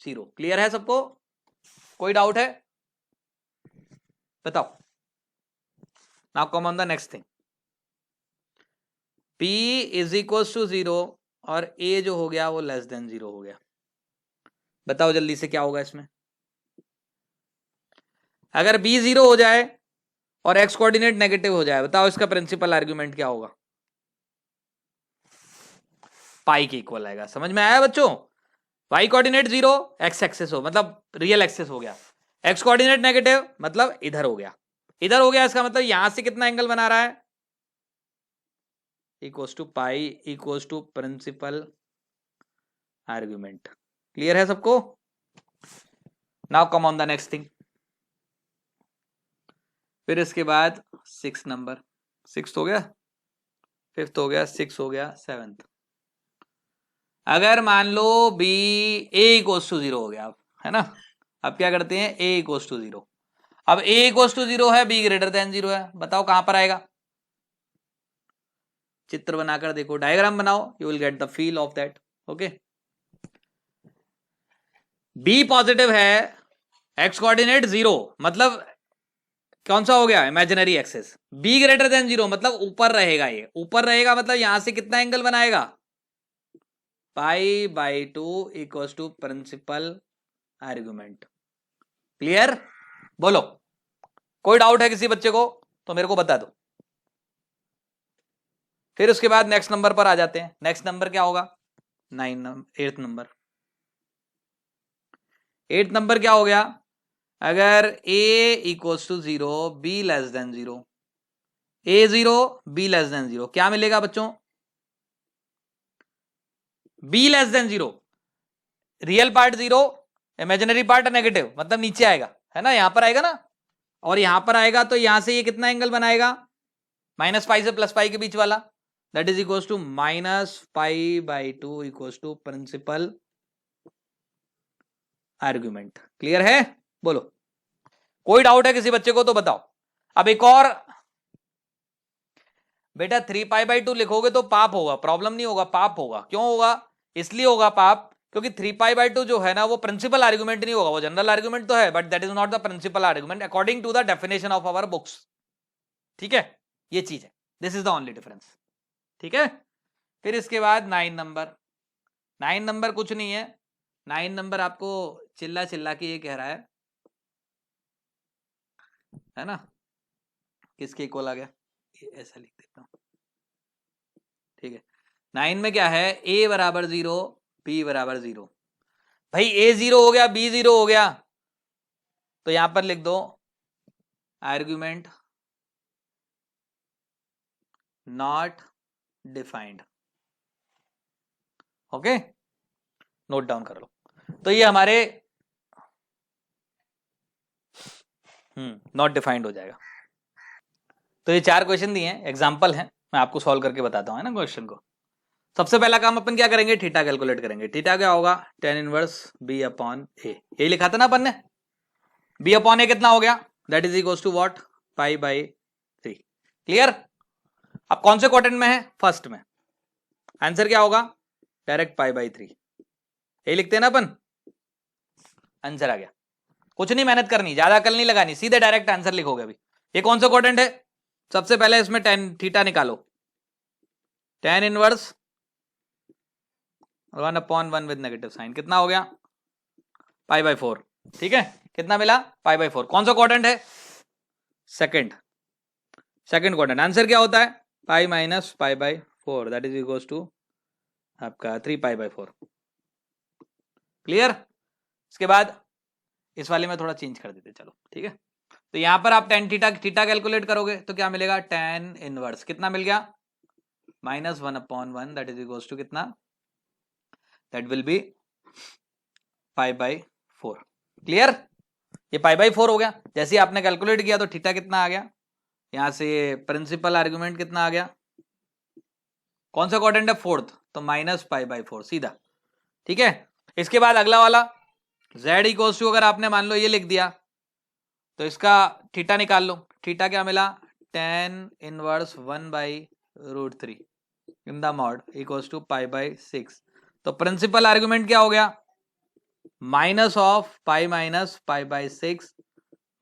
0। क्लियर है सबको, कोई डाउट है बताओ। Now come on the next thing, p is equal to 0 और a जो हो गया वो लेस देन 0 हो गया। बताओ जल्दी से क्या होगा इसमें। अगर b 0 हो जाए और x कोऑर्डिनेट नेगेटिव हो जाए, बताओ इसका प्रिंसिपल आर्गुमेंट क्या होगा, पाई के इक्वल आएगा। समझ में आया बच्चों, y कोऑर्डिनेट 0, x एक्सेस हो मतलब रियल एक्सेस हो गया, x कोऑर्डिनेट नेगेटिव मतलब इधर हो गया, इधर हो गया, इसका मतलब यहां से कितना एंगल बना रहा है, equals to pi equals to principal argument. Clear है सबको। Now come on the next thing, फिर इसके बाद 6 नंबर, 6 हो गया, 5th हो गया, 6 हो गया, 7th। अगर मान लो b a इक्वल्स टू 0 हो गया, है ना। अब क्या करते हैं, a इक्वल्स टू 0। अब a इक्वल्स टू 0 है, b ग्रेटर देन 0 है, बताओ कहां पर आएगा। चित्र बनाकर देखो, डायग्राम बनाओ, you will get the feel of that. Okay, b positive है, x कोऑर्डिनेट 0 मतलब कौन सा हो गया, imaginary axis. b greater than 0 मतलब ऊपर रहेगा, ये ऊपर रहेगा मतलब यहां से कितना एंगल बनाएगा, pi by 2 equals to principal argument. Clear, बोलो कोई डाउट है किसी बच्चे को तो मेरे को बता दो। फिर उसके बाद नेक्स्ट नंबर पर आ जाते हैं। नेक्स्ट नंबर क्या होगा, 8th नंबर। 8th नंबर क्या हो गया, अगर a equals to 0, b less than 0, a 0 b less than 0, क्या मिलेगा बच्चों, b less than 0, real part 0, imaginary part negative मतलब नीचे आएगा, है ना, यहां पर आएगा ना, और यहां पर आएगा तो यहां से ये कितना एंगल बनाएगा, माइनस पाई से प्लस पाई के बीच वाला, that is equals to minus pi by 2 equals to principal argument. Clear है, बोलो कोई डाउट है किसी बच्चे को तो बताओ। अब एक और, बेटा 3 पाई बाई 2 लिखोगे तो पाप होगा, प्रॉब्लम नहीं होगा, पाप होगा। क्यों होगा, इसलिए होगा पाप क्योंकि 3 पाई बाई 2 जो है ना वो प्रिंसिपल आर्गुमेंट नहीं होगा, वो जनरल आर्गुमेंट तो है but that is not the principal argument according to the definition of our books. ठीक है, ये चीज है, this is the only difference. ठीक है, फिर इसके बाद 9 नंबर। 9 नंबर कुछ नहीं है, 9 नंबर आपको चिल्ला चिल्ला के ये कह रहा है ना, किसके इक्वल आ गया, ऐसा लिख देता हूं। ठीक है, 9 में क्या है, a बराबर 0 b बराबर 0। भाई a 0 हो गया, b 0 हो गया, तो यहां पर लिख दो argument not defined. Okay, note down कर लो। तो ये हमारे नॉट डिफाइंड हो जाएगा। तो ये 4 क्वेश्चन दिए हैं, एग्जाम्पल हैं, मैं आपको सॉल्व करके बताता हूं, है ना क्वेश्चन को। सबसे पहला काम अपन क्या करेंगे, थीटा कैलकुलेट करेंगे। थीटा क्या होगा, tan inverse b upon a, ये लिखा था ना अपन ने, b अपॉन a कितना हो गया, that is equals to what, pi by 3। Clear, अब कौन से क्वाड्रेंट में है, फर्स्ट में, आंसर क्या होगा, डायरेक्ट पाई बाई 3, ये लिखते हैं ना अपन, आंसर आ गया। कुछ नहीं मेहनत करनी, ज्यादा अकल नहीं लगानी, सीधे डायरेक्ट आंसर लिखोगे। अभी ये कौन सा क्वाड्रेंट है, सबसे पहले इसमें tan थीटा निकालो, tan inverse 1/1 with negative sign, कितना हो गया, पाई बाई 4। ठीक है, कितना मिला, पाई बाई 4। कौन सा क्वाड्रेंट है, सेकंड क्वाड्रेंट। आंसर क्या होता है, pi minus pi by 4, that is equals to आपका 3 पाई बाई 4। क्लियर, इसके बाद इस वाले में थोड़ा चेंज कर देते, चलो ठीक है। तो यहां पर आप टेन थीटा कैलकुलेट करोगे तो क्या मिलेगा, टेन इनवर्स कितना मिल गया, -1/1, दैट इज इक्वल्स टू कितना, दैट विल बी π/4। क्लियर, ये π/4 हो गया। जैसे ही आपने कैलकुलेट किया तो थीटा कितना आ गया, यहां से प्रिंसिपल आर्गुमेंट कितना आ गया, कौन सा क्वाड्रेंट है, फोर्थ, तो -π/4 सीधा, ठीक है। इसके बाद अगला वाला z इक्वल्स टू, अगर आपने मान लो ये लिख दिया तो इसका थीटा निकाल लो, थीटा क्या मिला, tan inverse 1/√3 in the mod equals to π/6। तो प्रिंसिपल आर्गुमेंट क्या हो गया, minus of pi minus π/6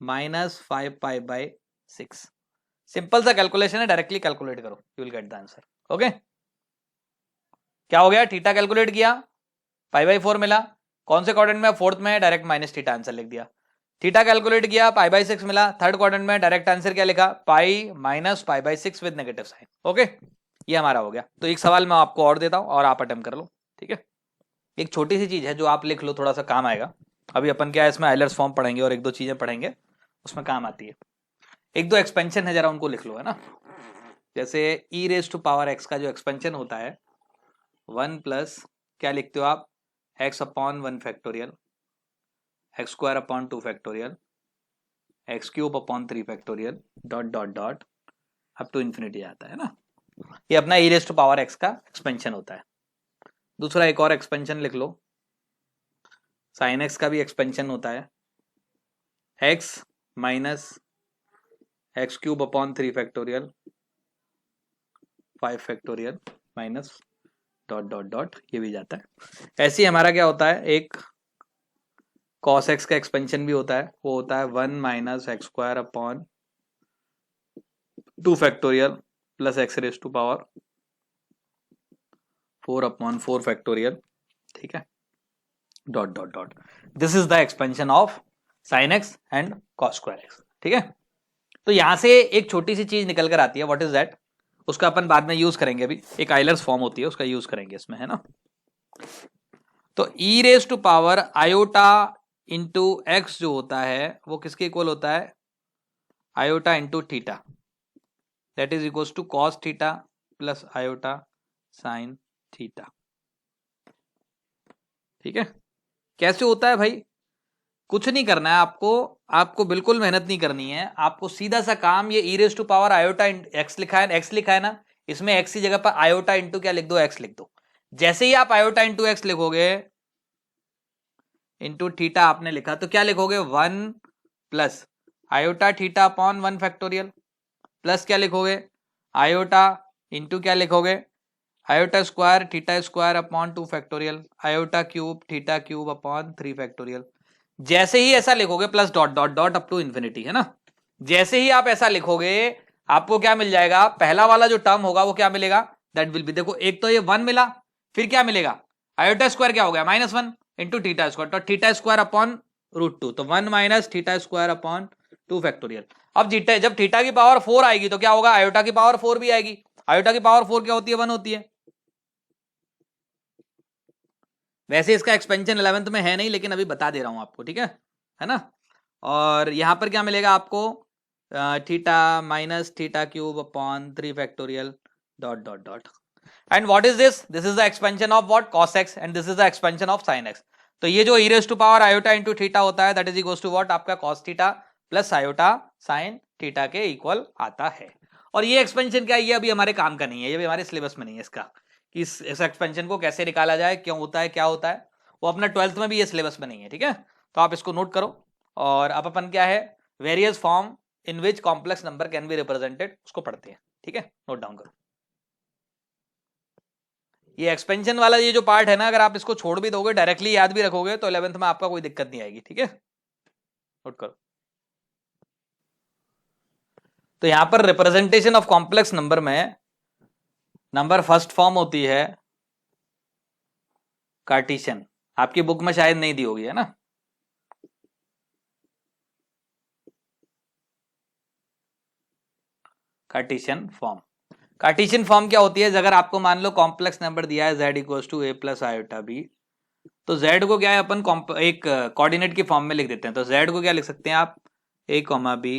-5π/6। Simple सा कैलकुलेशन है, डायरेक्टली कैलकुलेट करो, you will get the answer. Okay, क्या हो गया, थीटा कैलकुलेट किया, π/4 मिला, कौन से क्वाड्रेंट में, फोर्थ में, डायरेक्ट माइनस थीटा आंसर लिख दिया। थीटा कैलकुलेट किया, π/6 मिला, थर्ड क्वाड्रेंट में, डायरेक्ट आंसर क्या लिखा, pi minus π/6 with negative sign. Okay, ये हमारा हो गया। तो एक सवाल मैं आपको और देता हूं और आप अटेम्प्ट कर लो, ठीक है। एक छोटी सी चीज है जो आप लिख लो, थोड़ा सा काम आएगा। अभी अपन क्या है, इसमें आइलर्स फॉर्म पढ़ेंगे और एक दो चीजें पढ़ेंगे, उसमें काम आती है। एक दो एक्सपेंशन है, जरा उनको लिख लो, है ना। जैसे e⁻x का जो एक्सपेंशन होता है 1 प्लस क्या लिखते हो आप, x/1 factorial, x² 2 factorial, x³ 3 factorial, dot dot dot up to infinity आता है ना। ये अपना e⁻x का एक्सपेंशन होता है। दूसरा एक और एक्सपेंशन लिख लो, sin x का भी एक्सपेंशन होता है, x minus x³ 3 factorial 5 factorial minus dot dot dot, ये भी जाता है। ऐसे ही हमारा क्या होता है, एक cos x का एक्सपेंशन भी होता है, वो होता है 1 minus x² 2 factorial plus x⁻⁴ 4/4 factorial, ठीक है, dot dot dot. This is the expansion of sin x and cos² x, ठीक है। तो यहां से एक छोटी सी चीज निकल कर आती है, व्हाट इज दैट, उसका अपन बाद में यूज करेंगे। अभी एक आइलर्स फॉर्म होती है, उसका यूज करेंगे इसमें, है ना। तो e⁻i इंटू एक्स जो होता है वो किसके इक्वल होता है, iota into theta, that is equal to cos theta plus iota sine theta, ठीक है। कैसे होता है भाई, कुछ नहीं करना है आपको, आपको बिल्कुल मेहनत नहीं करनी है, आपको सीधा सा काम, ये e⁻x लिखा है, x लिखा है ना, इसमें x की जगह पर आयोटा इंटू क्या लिख दो, x लिख दो। जैसे ही आप आयोटा इंटू x लिखोगे, इंटू थीटा आपने लिखा, तो क्या लिखोगे, 1 plus iota theta upon 1 factorial, plus क्या लिखोगे, आयोटा इंटू क्या लिखोगे, iota square theta square upon 2 factorial, iota cube theta cube upon 3 factorial. जैसे ही ऐसा लिखोगे, plus dot dot dot up to infinity, है ना। जैसे ही आप ऐसा लिखोगे, आपको क्या मिल जाएगा, पहला वाला जो टर्म होगा वो क्या मिलेगा, दैट विल बी, देखो एक तो ये 1 मिला, फिर क्या मिलेगा, आयोटा स्क्वायर क्या हो गया, -1 इंटू थीटा स्क्वायर, तो थीटा स्क्वायर अपॉन √2, तो 1 minus theta square upon 2 factorial. अब जब थीटा की पावर 4 आएगी तो क्या होगा, आयोटा की पावर 4 भी आएगी। आयोटा की पावर 4 क्या होती है, 1 होती है। वैसे इसका एक्सपेंशन 11th में है नहीं, लेकिन अभी बता दे रहा हूं आपको, ठीक है ना। और यहां पर क्या मिलेगा आपको, theta minus theta cube upon 3 factorial dot dot dot. And what is this, this is the expansion of what, cos x, and this is the expansion of sin x। तो ये जो e⁻ आयोटा इंटू थीटा होता है, that is equal to what, आपका cos theta plus iota sin theta के इक्वल आता है। और ये एक्सपेंशन क्या है, ये अभी हमारे काम का नहीं है, ये भी हमारे सिलेबस में नहीं है इसका, कि इस एक्सपेंशन को कैसे निकाला जाए, क्यों होता है, क्या होता है, वो अपना 12th में भी ये सिलेबस में नहीं है, ठीक है। तो आप इसको नोट करो। और अब अपन क्या है, various form in which complex number can be represented, उसको पढ़ते हैं, ठीक है, नोट डाउन करो। ये एक्सपेंशन वाला ये जो पार्ट है ना, अगर आप इसको छोड़ भी दोगे, डायरेक्टली याद भी रखोगे, तो 11th में आपका कोई दिक्कत नहीं आएगी, ठीक है, नोट करो। तो यहां पर रिप्रेजेंटेशन ऑफ कॉम्प्लेक्स नंबर में नंबर फर्स्ट फॉर्म होती है कार्टेशियन, आपकी बुक में शायद नहीं दी होगी, है ना। कार्टेशियन फॉर्म, कार्टेशियन फॉर्म क्या होती है, अगर आपको मान लो कॉम्प्लेक्स नंबर दिया है z equals to a plus iota b, तो z को क्या है अपन एक कोऑर्डिनेट की फॉर्म में लिख देते हैं। तो z को क्या लिख सकते हैं आप, a, b,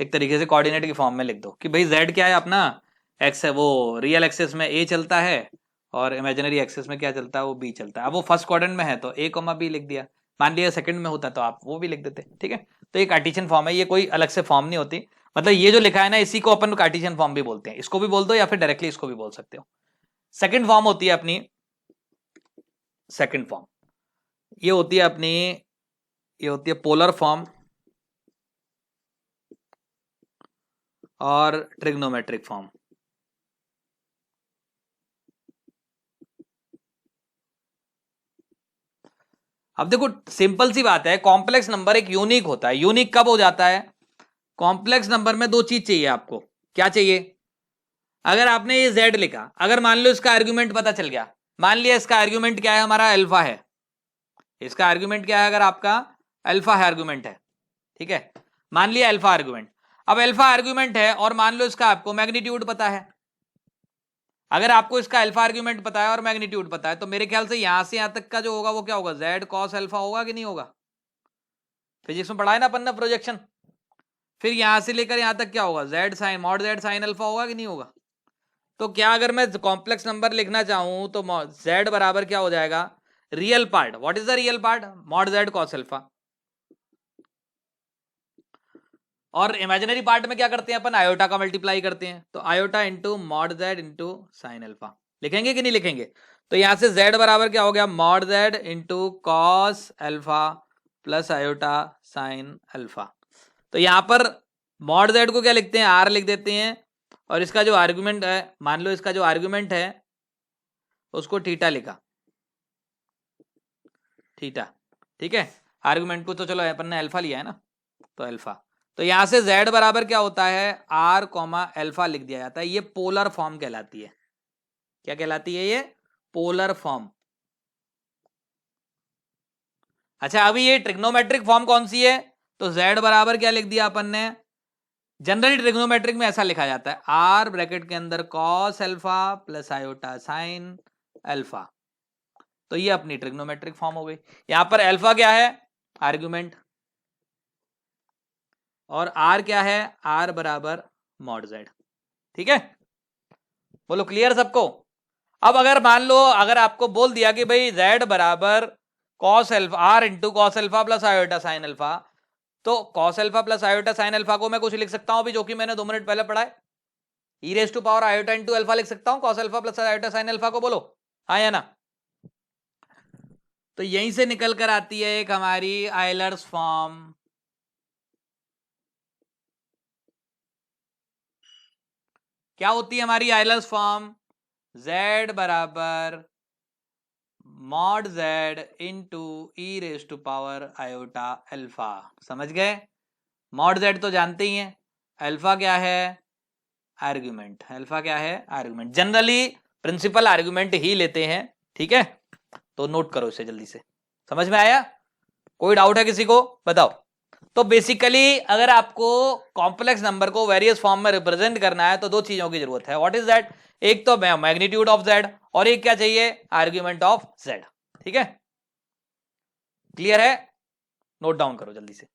एक तरीके से कोऑर्डिनेट की फॉर्म में लिख दो कि भाई z क्या है अपना, x है, वो रियल एक्सेस में a चलता है और इमेजिनरी एक्सेस में क्या चलता है, वो b चलता है। अब वो फर्स्ट क्वाड्रेंट में है तो a, b लिख दिया। मान लिया सेकंड में होता तो आप वो भी लिख देते, ठीक है। तो ये कार्टेशियन फॉर्म है, ये कोई अलग से फॉर्म नहीं होती। मतलब ये जो लिखा है ना, इसी को अपन कार्टेशियन फॉर्म भी बोलते हैं। इसको भी बोल दो या फिर डायरेक्टली इसको भी बोल सकते हो। सेकंड फॉर्म होती है अपनी, सेकंड फॉर्म ये होती है अपनी, ये होती है पोलर फॉर्म और ट्रिग्नोमेट्रिक फॉर्म। अब देखो सिंपल सी बात है, कॉम्प्लेक्स नंबर एक यूनिक होता है। यूनिक कब हो जाता है, कॉम्प्लेक्स नंबर में दो चीज चाहिए आपको। क्या चाहिए, अगर आपने ये z लिखा, अगर मान लो इसका आर्ग्यूमेंट पता चल गया, मान लिया इसका आर्ग्यूमेंट क्या है, हमारा अल्फा है। इसका आर्ग्यूमेंट क्या है, अगर आपका अल्फा है आर्ग्यूमेंट है, ठीक है, मान लिया अल्फा आर्ग्यूमेंट। अब अल्फा आर्ग्यूमेंट है और मान लो इसका आपको मैग्नीट्यूड पता है। अगर आपको इसका अल्फा आर्ग्यूमेंट पता है और मैग्नीट्यूड पता है तो मेरे ख्याल से यहां से यहां तक का जो होगा वो क्या होगा, z cos अल्फा होगा कि नहीं होगा। फिजिक्स में पढ़ा है ना अपन ने प्रोजेक्शन। फिर यहां से लेकर यहां तक क्या होगा, z sine mod z sine alpha होगा कि नहीं होगा। तो क्या अगर मैं कॉम्प्लेक्स नंबर लिखना चाहूं तो z बराबर क्या हो जाएगा, real part, what is the real part, mod z cos alpha. और इमेजिनरी पार्ट में क्या करते हैं अपन, आयोटा का मल्टीप्लाई करते हैं। तो iota into mod z into sine alpha लिखेंगे कि नहीं लिखेंगे। तो यहां से z बराबर क्या हो गया, mod z into cos alpha plus iota sine alpha. तो यहां पर मॉड z को क्या लिखते हैं, r लिख देते हैं, और इसका जो आर्गुमेंट है, मान लो इसका जो आर्गुमेंट है उसको थीटा लिखा, थीटा, ठीक है। आर्गुमेंट को तो चलो अपन ने अल्फा लिया है ना, तो अल्फा। तो यहां से z बराबर क्या होता है, r कॉमा अल्फा लिख दिया जाता है। ये पोलर फॉर्म कहलाती है। क्या कहलाती है ये, पोलर फॉर्म। अच्छा अभी ये ट्रिग्नोमेट्रिक फॉर्म कौन सी है, तो z बराबर क्या लिख दिया अपन ने, जनरली ट्रिग्नोमेट्रिक में ऐसा लिखा जाता है, r ब्रैकेट के अंदर cos alpha plus iota sine alpha. तो ये अपनी ट्रिग्नोमेट्रिक फॉर्म हो गई। यहां पर अल्फा क्या है, आर्गुमेंट, और r क्या है, r बराबर मॉड z, ठीक है। बोलो क्लियर सबको। अब अगर मान लो अगर आपको बोल दिया कि भाई z बराबर cos alpha, r into cos alpha plus iota sine alpha, तो cos alpha plus iota sine alpha को मैं कुछ लिख सकता हूं अभी, जो कि मैंने 2 मिनट पहले पढ़ा है, E raise to power iota into alpha लिख सकता हूं, cos alpha plus iota sine alpha को। बोलो हाँ या ना। तो यहीं से निकल कर आती है एक हमारी आयलर्स फॉर्म। क्या होती है हमारी आयलर्स फॉर्म, z बराबर mod z into E raise to power iota alpha. समझ गए, मॉड z तो जानते ही हैं, अल्फा क्या है, आर्गुमेंट। अल्फा क्या है, आर्गुमेंट। जनरली प्रिंसिपल आर्गुमेंट ही लेते हैं, ठीक है। तो नोट करो इसे जल्दी से, समझ में आया, कोई डाउट है किसी को, बताओ। तो बेसिकली अगर आपको कॉम्प्लेक्स नंबर को वेरियस फॉर्म में रिप्रेजेंट करना है तो दो चीजों की जरूरत है, व्हाट इज दैट, एक तो मैग्नीट्यूड ऑफ z और एक क्या चाहिए, आर्ग्यूमेंट ऑफ z, ठीक है। क्लियर है, नोट डाउन करो जल्दी से।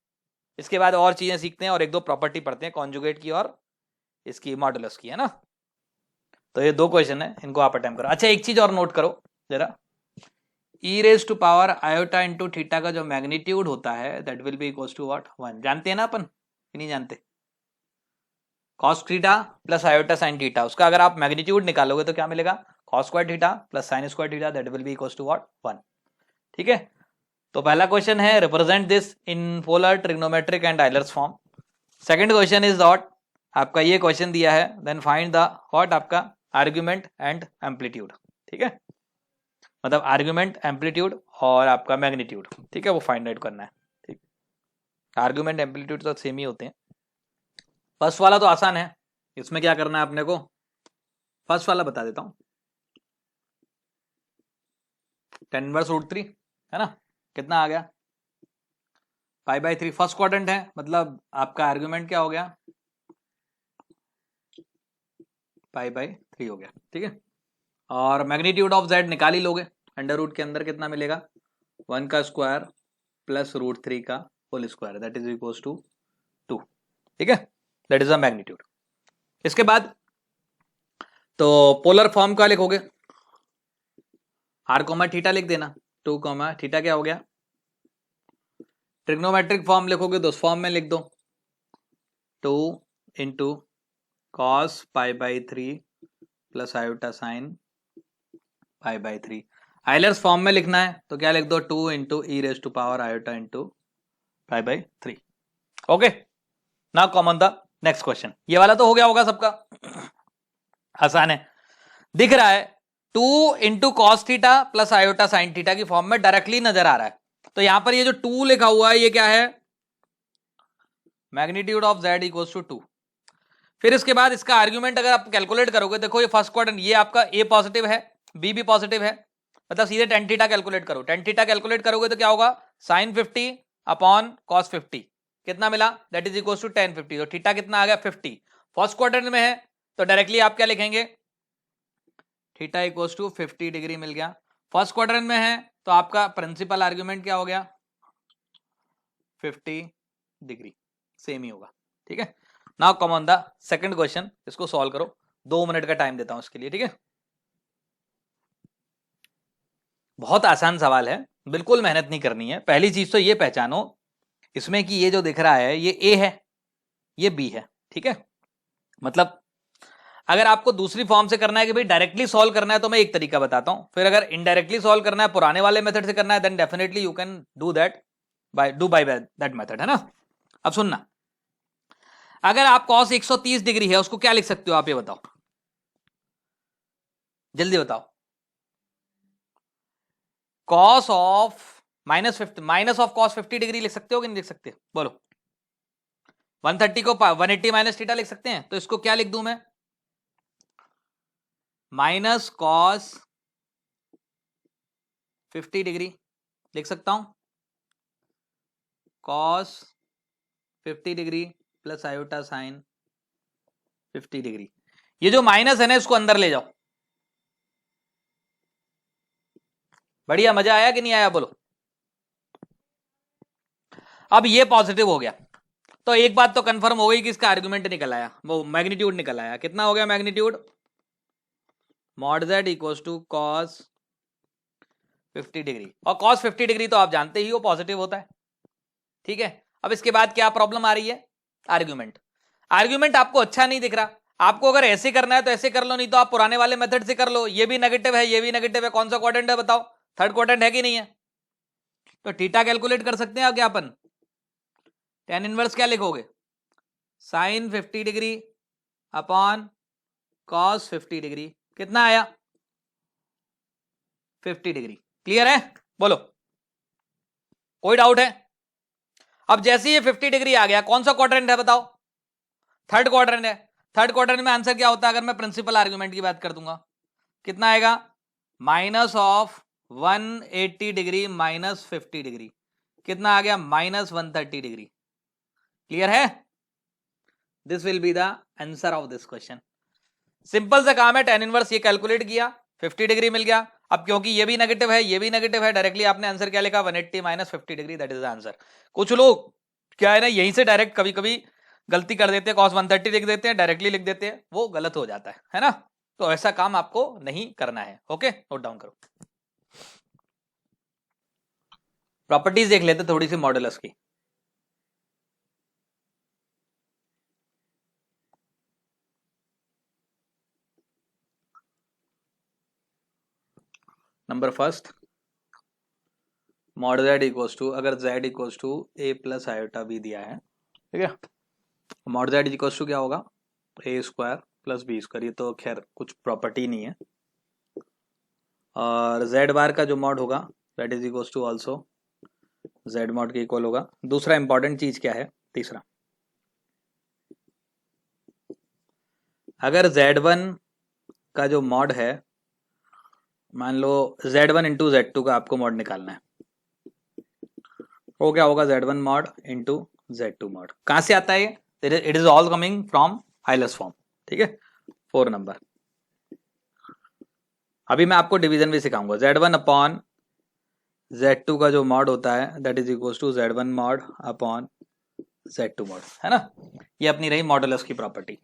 इसके बाद और चीजें सीखते हैं और एक दो प्रॉपर्टी पढ़ते हैं कॉन्जुगेट की और इसकी मॉडुलस की, है ना। तो ये 2 क्वेश्चन है, इनको आप अटेम्प्ट करो। अच्छा एक चीज और नोट करो जरा, E raise to power iota into theta का जो मैग्नीट्यूड होता है that will be equals to what, 1। जानते हैं ना अपन कि नहीं जानते, cos theta plus iota sine theta, उसका अगर आप मैग्नीट्यूड निकालोगे तो क्या मिलेगा, cos square theta plus sine square theta that will be equals to what, 1, ठीक है। तो पहला क्वेश्चन है represent this in polar trigonometric and Euler's form. Second question is what, आपका ये क्वेश्चन दिया है, देन फाइंड द व्हाट, आपका आर्ग्यूमेंट एंड एम्पलीट्यूड, ठीक है। मतलब आर्ग्यूमेंट, एम्पलीट्यूड और आपका मैग्नीट्यूड, ठीक है, वो फाइंड आउट करना है, ठीक। आर्ग्यूमेंट एम्पलीट्यूड तो सेम ही होते हैं। फर्स्ट वाला तो आसान है, इसमें क्या करना है अपने को, फर्स्ट वाला बता देता हूं, tan इनवर्स रूट 3 है ना, कितना आ गया, π/3। फर्स्ट क्वाड्रेंट है, मतलब आपका आर्ग्यूमेंट क्या हो गया, π/3 हो गया, ठीक है। और मैग्नीट्यूड ऑफ z निकाल ही लोगे, अंडर रूट के अंदर कितना मिलेगा, 1 का स्क्वायर प्लस रूट 3 का whole square, that is equals to 2। ठीक है, दैट इज द मैग्नीट्यूड। इसके बाद तो पोलर फॉर्म का लिखोगे, आर कोमा थीटा लिख देना, 2 कोमा थीटा क्या हो गया। ट्रिग्नोमेट्रिक फॉर्म लिखोगे तो उस फॉर्म में लिख दो, 2 into cos pi by 3 plus iota sine pi by 3। Euler's form में लिखना है तो क्या लिख दो, 2 into E raise to power iota into pi by 3। Okay, now come on the next question. ये वाला तो हो गया होगा सबका, आसान है, दिख रहा है 2 into cos theta plus iota sine theta की फॉर्म में डायरेक्टली नजर आ रहा है। तो यहां पर ये जो 2 लिखा हुआ है ये क्या है, magnitude of z equals to 2। फिर इसके बाद इसका आर्ग्यूमेंट अगर आप कैलकुलेट करोगे, देखो ये फर्स्ट क्वाड्रेंट, ये आपका a पॉजिटिव है, b भी पॉजिटिव है, मतलब सीधे टेन थीटा कैलकुलेट करो। टेन थीटा कैलकुलेट करोगे तो क्या होगा, साइन 50 अपॉन कॉस 50 कितना मिला, that is equals to tan 50। तो थीटा कितना आ गया 50। फर्स्ट क्वाड्रेंट में है तो डायरेक्टली आप क्या लिखेंगे, थीटा इक्वल्स टू 50 डिग्री मिल गया। फर्स्ट क्वाड्रेंट में है तो आपका प्रिंसिपल आर्ग्यूमेंट क्या हो गया, 50 डिग्री, सेम ही होगा। ठीक है, now come on the second question, इसको सॉल्व करो, 2 मिनट का टाइम देता हूं इसके लिए। ठीक है, बहुत आसान सवाल है, बिल्कुल मेहनत नहीं करनी है। पहली चीज तो ये पहचानो इसमें कि ये जो दिख रहा है ये ए है, ये बी है। ठीक है, मतलब अगर आपको दूसरी फॉर्म से करना है कि भाई डायरेक्टली सॉल्व करना है तो मैं एक तरीका बताता हूं, फिर अगर इनडायरेक्टली सॉल्व करना है पुराने वाले मेथड से करना है then definitely you can do that by that method, है ना। अब सुनना, अगर आप cos 130 डिग्री है उसको क्या लिख सकते हो आप, ये बताओ, जल्दी बताओ। cos of minus of cos 50 degree लिख सकते हो कि नहीं लिख सकते, बोलो। 130 को 180 माइनस थीटा लिख सकते हैं, तो इसको क्या लिख दूं मैं, माइनस कॉस 50 डिग्री लिख सकता हूं, cos 50 degree plus iota sign 50 degree. ये जो माइनस है ना इसको अंदर ले जाओ। बढ़िया, मजा आया कि नहीं आया, बोलो। अब ये पॉजिटिव हो गया तो एक बात तो कंफर्म हो गई कि इसका आर्गुमेंट निकल आया, वो मैग्नीट्यूड निकल आया। कितना हो गया magnitude, mod z equals to cos 50 degree, और कॉस 50 डिग्री तो आप जानते ही हो पॉजिटिव होता है। ठीक है, अब इसके बाद क्या प्रॉब्लम आ रही है, आर्ग्यूमेंट। आर्ग्यूमेंट आपको अच्छा नहीं दिख रहा, आपको अगर ऐसे करना है तो ऐसे कर लो, नहीं तो आप पुराने वाले मेथड से कर लो। ये भी नेगेटिव है, ये भी नेगेटिव है, कौन सा क्वाड्रेंट है बताओ, थर्ड क्वाड्रेंट है कि नहीं है। तो थीटा कैलकुलेट कर सकते हैं आप, क्या अपन tan इनवर्स क्या लिखोगे, sine 50 degree upon cos 50 degree, कितना आया 50 डिग्री। क्लियर है, बोलो, कोई डाउट है। अब जैसे ये 50 डिग्री आ गया, कौन सा क्वाड्रेंट है बताओ, थर्ड क्वाड्रेंट है। थर्ड क्वाड्रेंट में आंसर क्या होता है, अगर मैं प्रिंसिपल आर्गुमेंट की बात कर दूंगा, कितना आएगा, minus of 180 degree minus 50 degree, कितना आ गया, माइनस 130 डिग्री। क्लियर है, this will be the answer of this question. Simple सा काम है, tan इनवर्स ये कैलकुलेट किया, 50 डिग्री मिल गया। अब क्योंकि ये भी नेगेटिव है, ये भी नेगेटिव है, डायरेक्टली आपने आंसर क्या लिखा, 180 minus 50 degree, that is the answer. कुछ लोग क्या है ना, यहीं से डायरेक्ट कभी कभी गलती कर देते हैं, cos 130 लिख देते हैं, डायरेक्टली लिख देते हैं, वो गलत हो जाता है ना। तो ऐसा काम आपको नहीं करना है। ओके, नोट डाउन करो। प्रॉपर्टीज देख लेते थोड़ी सी मॉडुलस की। Number first, mod z equals to, अगर z equals to a plus iota b दिया है, ठीक है, मॉड z इक्वल्स टू क्या होगा, a square plus b square. ये तो खैर कुछ प्रॉपर्टी नहीं है। और z बार का जो मॉड होगा that is equals to also z mod के इक्वल होगा। दूसरा इंपॉर्टेंट चीज क्या है, तीसरा, अगर z1 का जो मॉड है, मान लो z1 इंटू z2 का आपको मॉड निकालना है, वो क्या होगा, z1 mod into z2 mod. कहां से आता है ये, it is all coming from Euler's form. ठीक है, 4 नंबर। अभी मैं आपको डिवीजन भी सिखाऊंगा। Z1 अपॉन Z2 का जो मॉड होता है that is equal to Z1 mod upon Z2 mod, है ना। ये अपनी रही मॉडुलस की प्रॉपर्टी।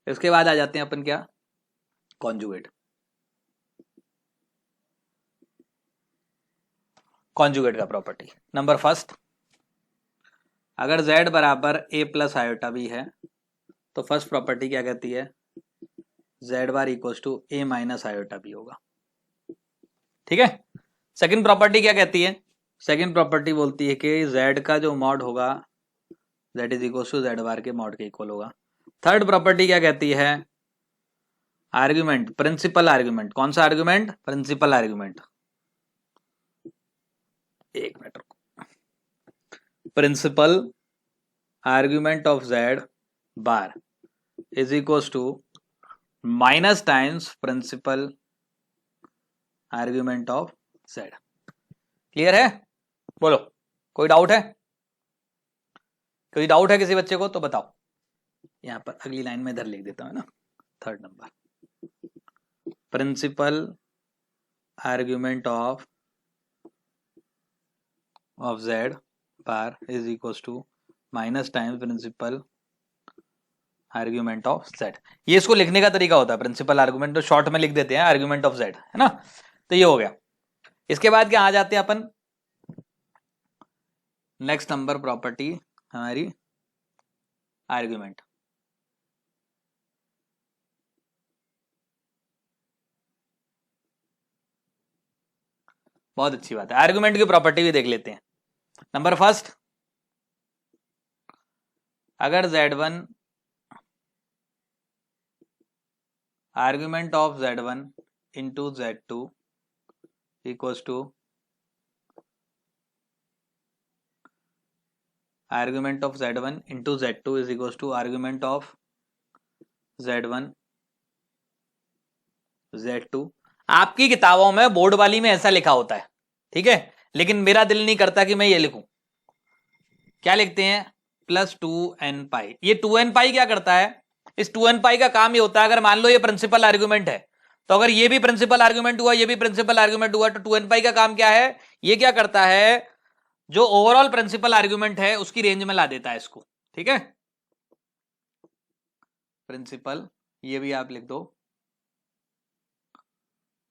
इसके बाद आ जाते हैं अपन क्या, कॉन्जुगेट। कॉन्जुगेट का प्रॉपर्टी नंबर फर्स्ट, अगर Z बराबर a प्लस आयोटा भी है तो फर्स्ट प्रॉपर्टी क्या कहती है, Z bar equal to a minus iota b होगा, ठीक है। सेकंड प्रॉपर्टी क्या कहती है, सेकंड प्रॉपर्टी बोलती है कि Z का जो मॉड होगा that is equal to Z bar के मॉड के इक्वल होगा। थर्ड प्रॉपर्टी क्या कहती है, आर्ग्यूमेंट, प्रिंसिपल आर्ग्यूमेंट। कौन सा आर्ग्यूमेंट, प्रिंसिपल आर्ग्यूमेंट। एक minute, principal argument of Z bar is equal to minus times principal argument of Z। Clear है, बोलो कोई डाउट है, कोई डाउट है किसी बच्चे को तो बताओ। यहां पर अगली लाइन में इधर लिख देता हूं ना, third number, principal argument of Z bar is equal to minus times principal argument of Z। ये इसको लिखने का तरीका होता है, प्रिंसिपल आर्ग्यूमेंट तो शॉर्ट में लिख देते हैं आर्ग्यूमेंट ऑफ Z, है ना। तो ये हो गया। इसके बाद क्या आ जाते हैं अपन, नेक्स्ट नंबर प्रॉपर्टी हमारी आर्ग्यूमेंट। बहुत अच्छी बात है, आर्ग्यूमेंट की प्रॉपर्टी भी देख लेते हैं। नंबर फर्स्ट, अगर Z1 argument of Z1 into Z2 equals to argument of Z1 into Z2 is equals to argument of Z1 Z2। आपकी किताबों में बोर्ड वाली में ऐसा लिखा होता है, ठीक है, लेकिन मेरा दिल नहीं करता कि मैं ये लिखूं। क्या लिखते हैं, प्लस 2n पाई। ये 2n पाई क्या करता है, इस 2n पाई का काम ये होता है, अगर मान लो ये प्रिंसिपल आर्ग्यूमेंट है तो अगर ये भी प्रिंसिपल आर्ग्यूमेंट हुआ, ये भी प्रिंसिपल आर्ग्यूमेंट हुआ, तो 2n पाई का काम क्या है, ये क्या करता है, जो ओवरऑल प्रिंसिपल आर्ग्यूमेंट है उसकी रेंज में ला देता है इसको, ठीक है। प्रिंसिपल, ये भी आप लिख दो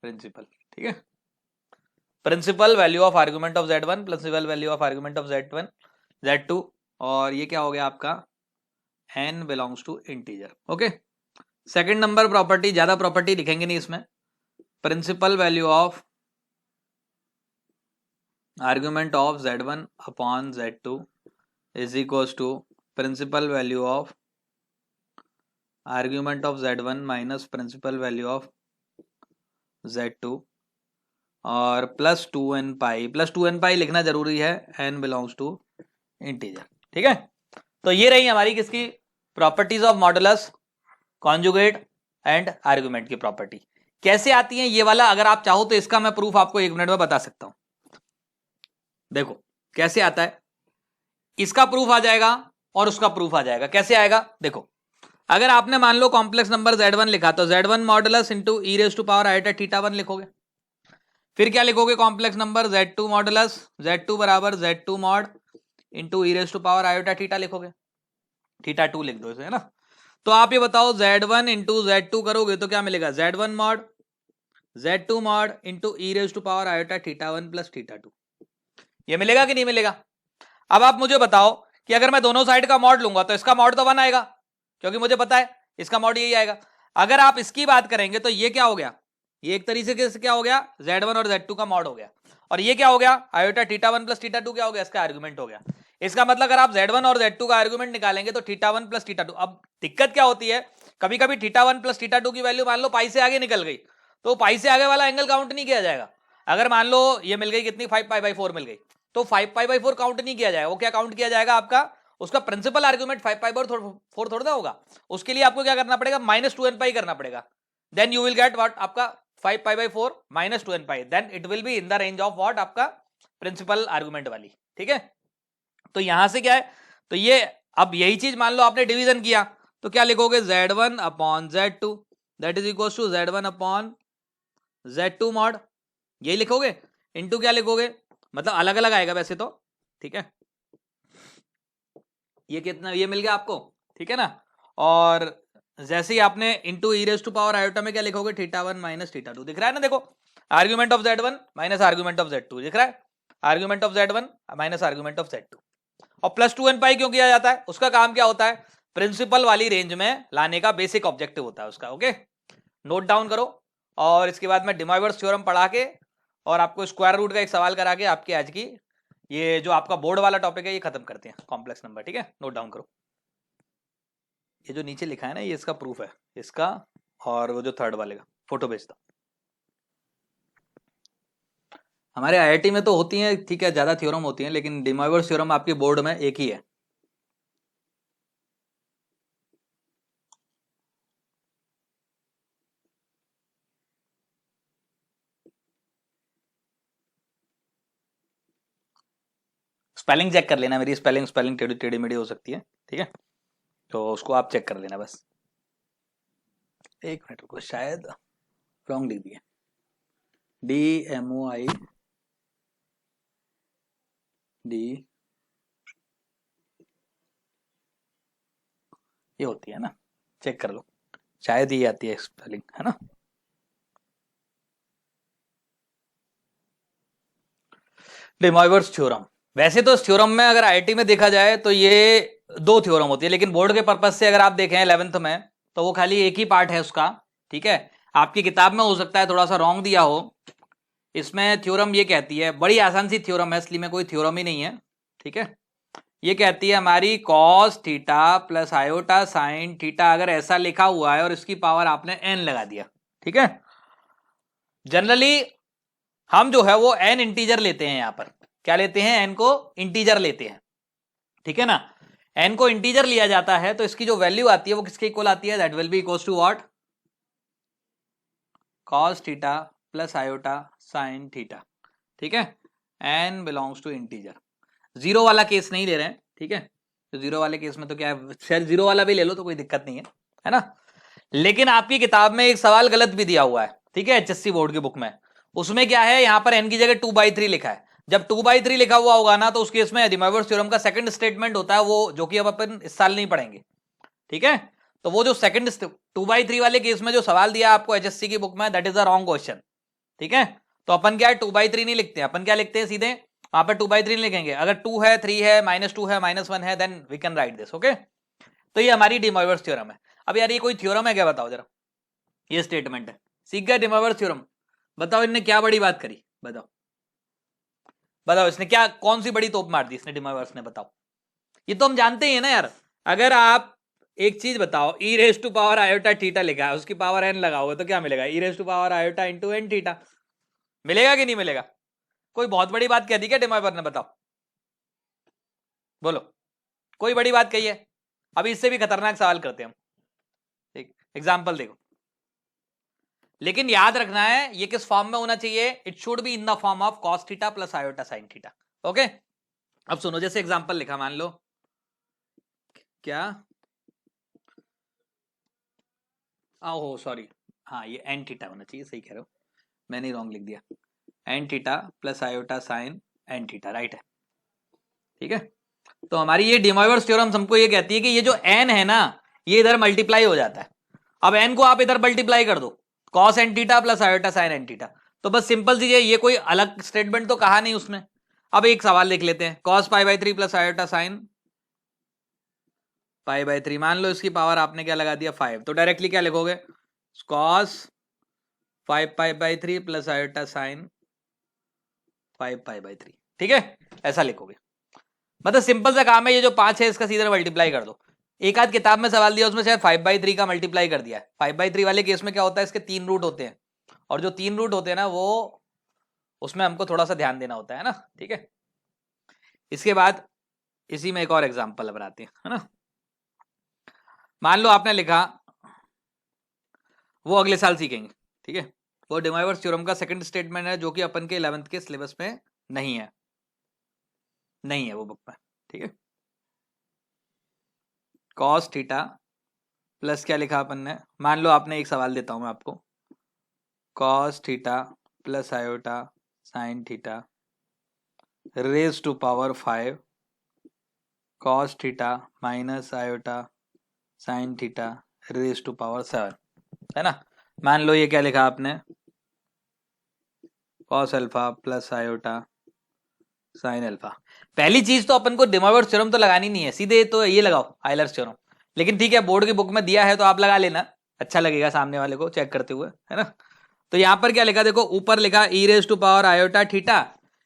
प्रिंसिपल, ठीक है। Principal value of argument of Z1 principal value of argument of Z1 Z2, और ये क्या हो गया आपका, n belongs to integer, okay. Second number property, ज्यादा प्रॉपर्टी लिखेंगे नहीं इसमें, principal value of argument of Z1 upon Z2 is equals to principal value of argument of Z1 minus principal value of Z2 और plus 2n पाई। Plus 2n पाई लिखना जरूरी है, n belongs to integer, ठीक है। तो ये रही हमारी किसकी properties of modulus, conjugate and argument की प्रॉपर्टी। कैसे आती है ये वाला, अगर आप चाहो तो इसका मैं प्रूफ आपको 1 मिनट में बता सकता हूं। देखो कैसे आता है, इसका प्रूफ आ जाएगा और उसका प्रूफ आ जाएगा। कैसे आएगा, देखो अगर आपने मान लो कॉम्प्लेक्स नंबर Z1 लिखा तो Z1 modulus into E raise to power iota theta 1 लिखोगे। फिर क्या लिखोगे, complex number Z2 modulus Z2 बराबर Z2 mod into E raise to power iota theta लिखोगे, थीटा 2 लिख दो इसे, है ना। तो आप ये बताओ Z1 इंटू Z2 करोगे तो क्या मिलेगा, Z1 mod Z2 mod into E raise to power iota theta 1 plus theta 2, ये मिलेगा कि नहीं मिलेगा। अब आप मुझे बताओ कि अगर मैं दोनों साइड का मॉड लूंगा तो इसका मॉड तो 1 आएगा, क्योंकि मुझे पता है इसका मॉड यही आएगा। अगर आप इसकी बात करेंगे तो ये क्या हो गया, ये एक तरीके से क्या हो गया, Z1 और Z2 का मॉड हो गया, और ये क्या हो गया, आयोटा थीटा 1 प्लस थीटा 2 क्या हो गया, इसका आर्गुमेंट हो गया। इसका मतलब अगर आप Z1 और Z2 का आर्गुमेंट निकालेंगे तो थीटा 1 प्लस थीटा 2। अब दिक्कत क्या होती है, कभी कभी थीटा 1 प्लस थीटा 2 की वैल्यू मान लो पाई से आगे निकल गई, तो पाई से आगे वाला एंगल काउंट नहीं किया जाएगा। अगर मान लो ये मिल गई कितनी, 5 पाई बाई 4 मिल गई, तो 5 पाई बाई 4 काउंट नहीं किया जाएगा। वो क्या काउंट किया जाएगा, आपका उसका प्रिंसिपल आर्गुमेंट 5 पाई बाई 4 थोड़ा होगा। उसके लिए आपको क्या करना पड़ेगा, माइनस 2n पाई करना पड़ेगा, then you will get what, आपका 5 pi by 4 minus 2n pi, then it will be in the range of what, आपका प्रिंसिपल आर्गुमेंट वाली, ठीक है। तो यहां से क्या है, तो ये अब यही चीज मान लो आपने डिवीजन किया तो क्या लिखोगे, Z1 upon Z2 that is equal to Z1 upon Z2 mod, यही लिखोगे। इनटू क्या लिखोगे, मतलब अलग अलग आएगा वैसे तो, ठीक है। ये कितना, ये मिल गया आपको, ठीक है ना। और जैसे ही आपने into E raise to power iota में क्या लिखोगे, θ1 माइनस θ2, दिख रहा है ना, देखो argument of Z1 minus argument of Z2 दिख रहा है, argument of Z1 minus argument of Z2। और प्लस 2n पाई क्यों किया जाता है, उसका काम क्या होता है, प्रिंसिपल वाली रेंज में लाने का बेसिक ऑब्जेक्टिव होता है उसका, ओके। नोट डाउन करो। और इसके बाद मैं डिमॉइवर्स थ्योरम पढ़ा के और आपको स्क्वायर रूट का एक सवाल करा के आपकी आज की ये जो आपका बोर्ड वाला टॉपिक है ये खत्म करते हैं, कॉम्प्लेक्स नंबर, ठीक है। नोट डाउन करो, ये जो नीचे लिखा है ना ये इसका प्रूफ है इसका, और वो जो थर्ड वाले का फोटो भेजता। हमारे आईआईटी में तो होती हैं, ठीक है, ज्यादा थ्योरम होती हैं, लेकिन डिमॉइवर्स थ्योरम आपके बोर्ड में एक ही है। स्पेलिंग चेक कर लेना, मेरी स्पेलिंग टेढ़ी टेढ़ी मेढ़ी हो सकती है, ठीक है, तो उसको आप चेक कर लेना बस। एक मिनट रुको, शायद रॉन्ग लिख दिया, DMOI डी ये होती है ना, चेक कर लो, शायद ये आती है स्पेलिंग, है ना। डिमॉइवर्स थ्योरम, वैसे तो इस थ्योरम में अगर आईआईटी में देखा जाए तो ये दो थ्योरम होती है, लेकिन बोर्ड के पर्पज से अगर आप देखें 11th में तो वो खाली एक ही पार्ट है उसका, ठीक है। आपकी किताब में हो सकता है थोड़ा सा रॉन्ग दिया हो, इसमें थ्योरम ये कहती है, बड़ी आसान सी थ्योरम है, इसलिए में कोई थ्योरम ही नहीं है, ठीक है। ये कहती है हमारी cos theta plus iota sine theta, अगर ऐसा लिखा हुआ है और इसकी पावर आपने n लगा दिया, ठीक है। जनरली हम जो है वो n इंटीजर लेते हैं, यहां पर क्या लेते हैं, n को इंटीजर लेते हैं, ठीक है ना। n को इंटीजर लिया जाता है तो इसकी जो वैल्यू आती है वो किसके इक्वल आती है, that will be equals to what, cos theta plus iota sine theta, ठीक है। n belongs to integer, zero वाला केस नहीं ले रहे हैं, ठीक है। तो जीरो वाले केस में तो क्या है, शायद जीरो वाला भी ले लो तो कोई दिक्कत नहीं है ना। लेकिन आपकी किताब में एक सवाल गलत भी दिया हुआ है, ठीक है, HSC बोर्ड की बुक में, उसमें क्या है, यहां पर n की जगह 2/3 लिखा है। जब 2/3 लिखा हुआ होगा ना तो उस केस में डिमॉइवर्स थ्योरम का सेकंड स्टेटमेंट होता है वो, जो कि अब अपन इस साल नहीं पढ़ेंगे, ठीक है। तो वो जो सेकंड 2/3 वाले केस में जो सवाल दिया आपको HSC की बुक में, that is a wrong question, ठीक है। तो अपन क्या है 2/3 नहीं लिखते हैं, अपन क्या लिखते हैं सीधे वहां पर 2/3 लिखेंगे, अगर 2 है 3 है -2 है -1 है then we can write this, okay. तो ये हमारी डिमॉइवर्स थ्योरम है। अब यार ये कोई थ्योरम है क्या, बताओ जरा, ये स्टेटमेंट है, सीख गया डिमॉइवर्स थ्योरम। बताओ इनने क्या बड़ी बात करी, बताओ बताओ, इसने क्या कौन सी बड़ी तोप मार दी इसने डिमॉइवर्स ने, बताओ। ये तो हम जानते ही है ना यार, अगर आप एक चीज बताओ, E raise to power iota theta लिखा है, उसकी पावर n लगाओगे तो क्या मिलेगा, E raise to power iota into n theta, मिलेगा कि नहीं मिलेगा। कोई बहुत बड़ी बात कह दी क्या डिमॉइवर ने, बताओ बोलो, कोई बड़ी बात कही है। अभी इससे भी खतरनाक सवाल करते हैं हम, एक एग्जाम्पल देखो, लेकिन याद रखना है ये किस फॉर्म में होना चाहिए, it should be in the form of cos theta plus iota sine theta, okay. अब सुनो, जैसे एग्जाम्पल लिखा, मान लो क्या, ओह सॉरी, हाँ ये एन थीटा होना चाहिए, सही कह रहे हो, मैंने रॉन्ग लिख दिया, N theta plus iota sine N theta, right है, ठीक है। तो हमारी ये डिमॉइवर्स थ्योरम हमको ये कहती है कि ये जो n है ना ये इधर मल्टीप्लाई हो जाता है। अब n को आप इधर मल्टीप्लाई कर दो, cos n theta plus iota sign n theta, तो बस सिंपल सी ये कोई अलग स्टेटमेंट तो कहा नहीं उसमें। अब एक सवाल लिख लेते हैं, cos π/3 प्लस आयोटा साइन π/3, मान लो इसकी पावर आपने क्या लगा दिया 5, तो डायरेक्टली क्या लिखोगे, cos 5π/3 प्लस आयोटा साइन 5π/3, ठीक है, ऐसा लिखोगे। मतलब सिंपल सा काम है, ये जो 5 है इसका सीधे मल्टीप्लाई कर दो। एक आध किताब में सवाल दिया उसमें शायद 5/3 का मल्टीप्लाई कर दिया है। 5/3 वाले केस में क्या होता है, इसके 3 रूट होते हैं, और जो 3 रूट होते हैं ना वो उसमें हमको थोड़ा सा ध्यान देना होता है ना, ठीक है। इसके बाद इसी में एक और एग्जांपल बनाते हैं, है ना। मान लो आपने लिखा, वो अगले साल सीखेंगे, ठीक है, वो डिमॉइवर्स थ्योरम का सेकंड स्टेटमेंट है जो कि अपन के 11th के सिलेबस में नहीं है, नहीं है वो बुक में, ठीक है। cos थीटा प्लस क्या लिखा अपन ने, मान लो आपने एक सवाल देता हूं मैं आपको, cos theta plus iota sine theta raise to power 5 cos theta minus iota sine theta raise to power 7, है ना। मान लो ये क्या लिखा आपने, cos alpha plus iota sine alpha. पहली चीज तो अपन को De Moivre's थ्योरम तो लगानी नहीं है, सीधे तो ये लगाओ आयलर्स थ्योरम, लेकिन ठीक है बोर्ड की बुक में दिया है तो आप लगा लेना, अच्छा लगेगा सामने वाले को चेक करते हुए, है ना। तो यहां पर क्या लिखा, देखो ऊपर लिखा E raise to power iota theta,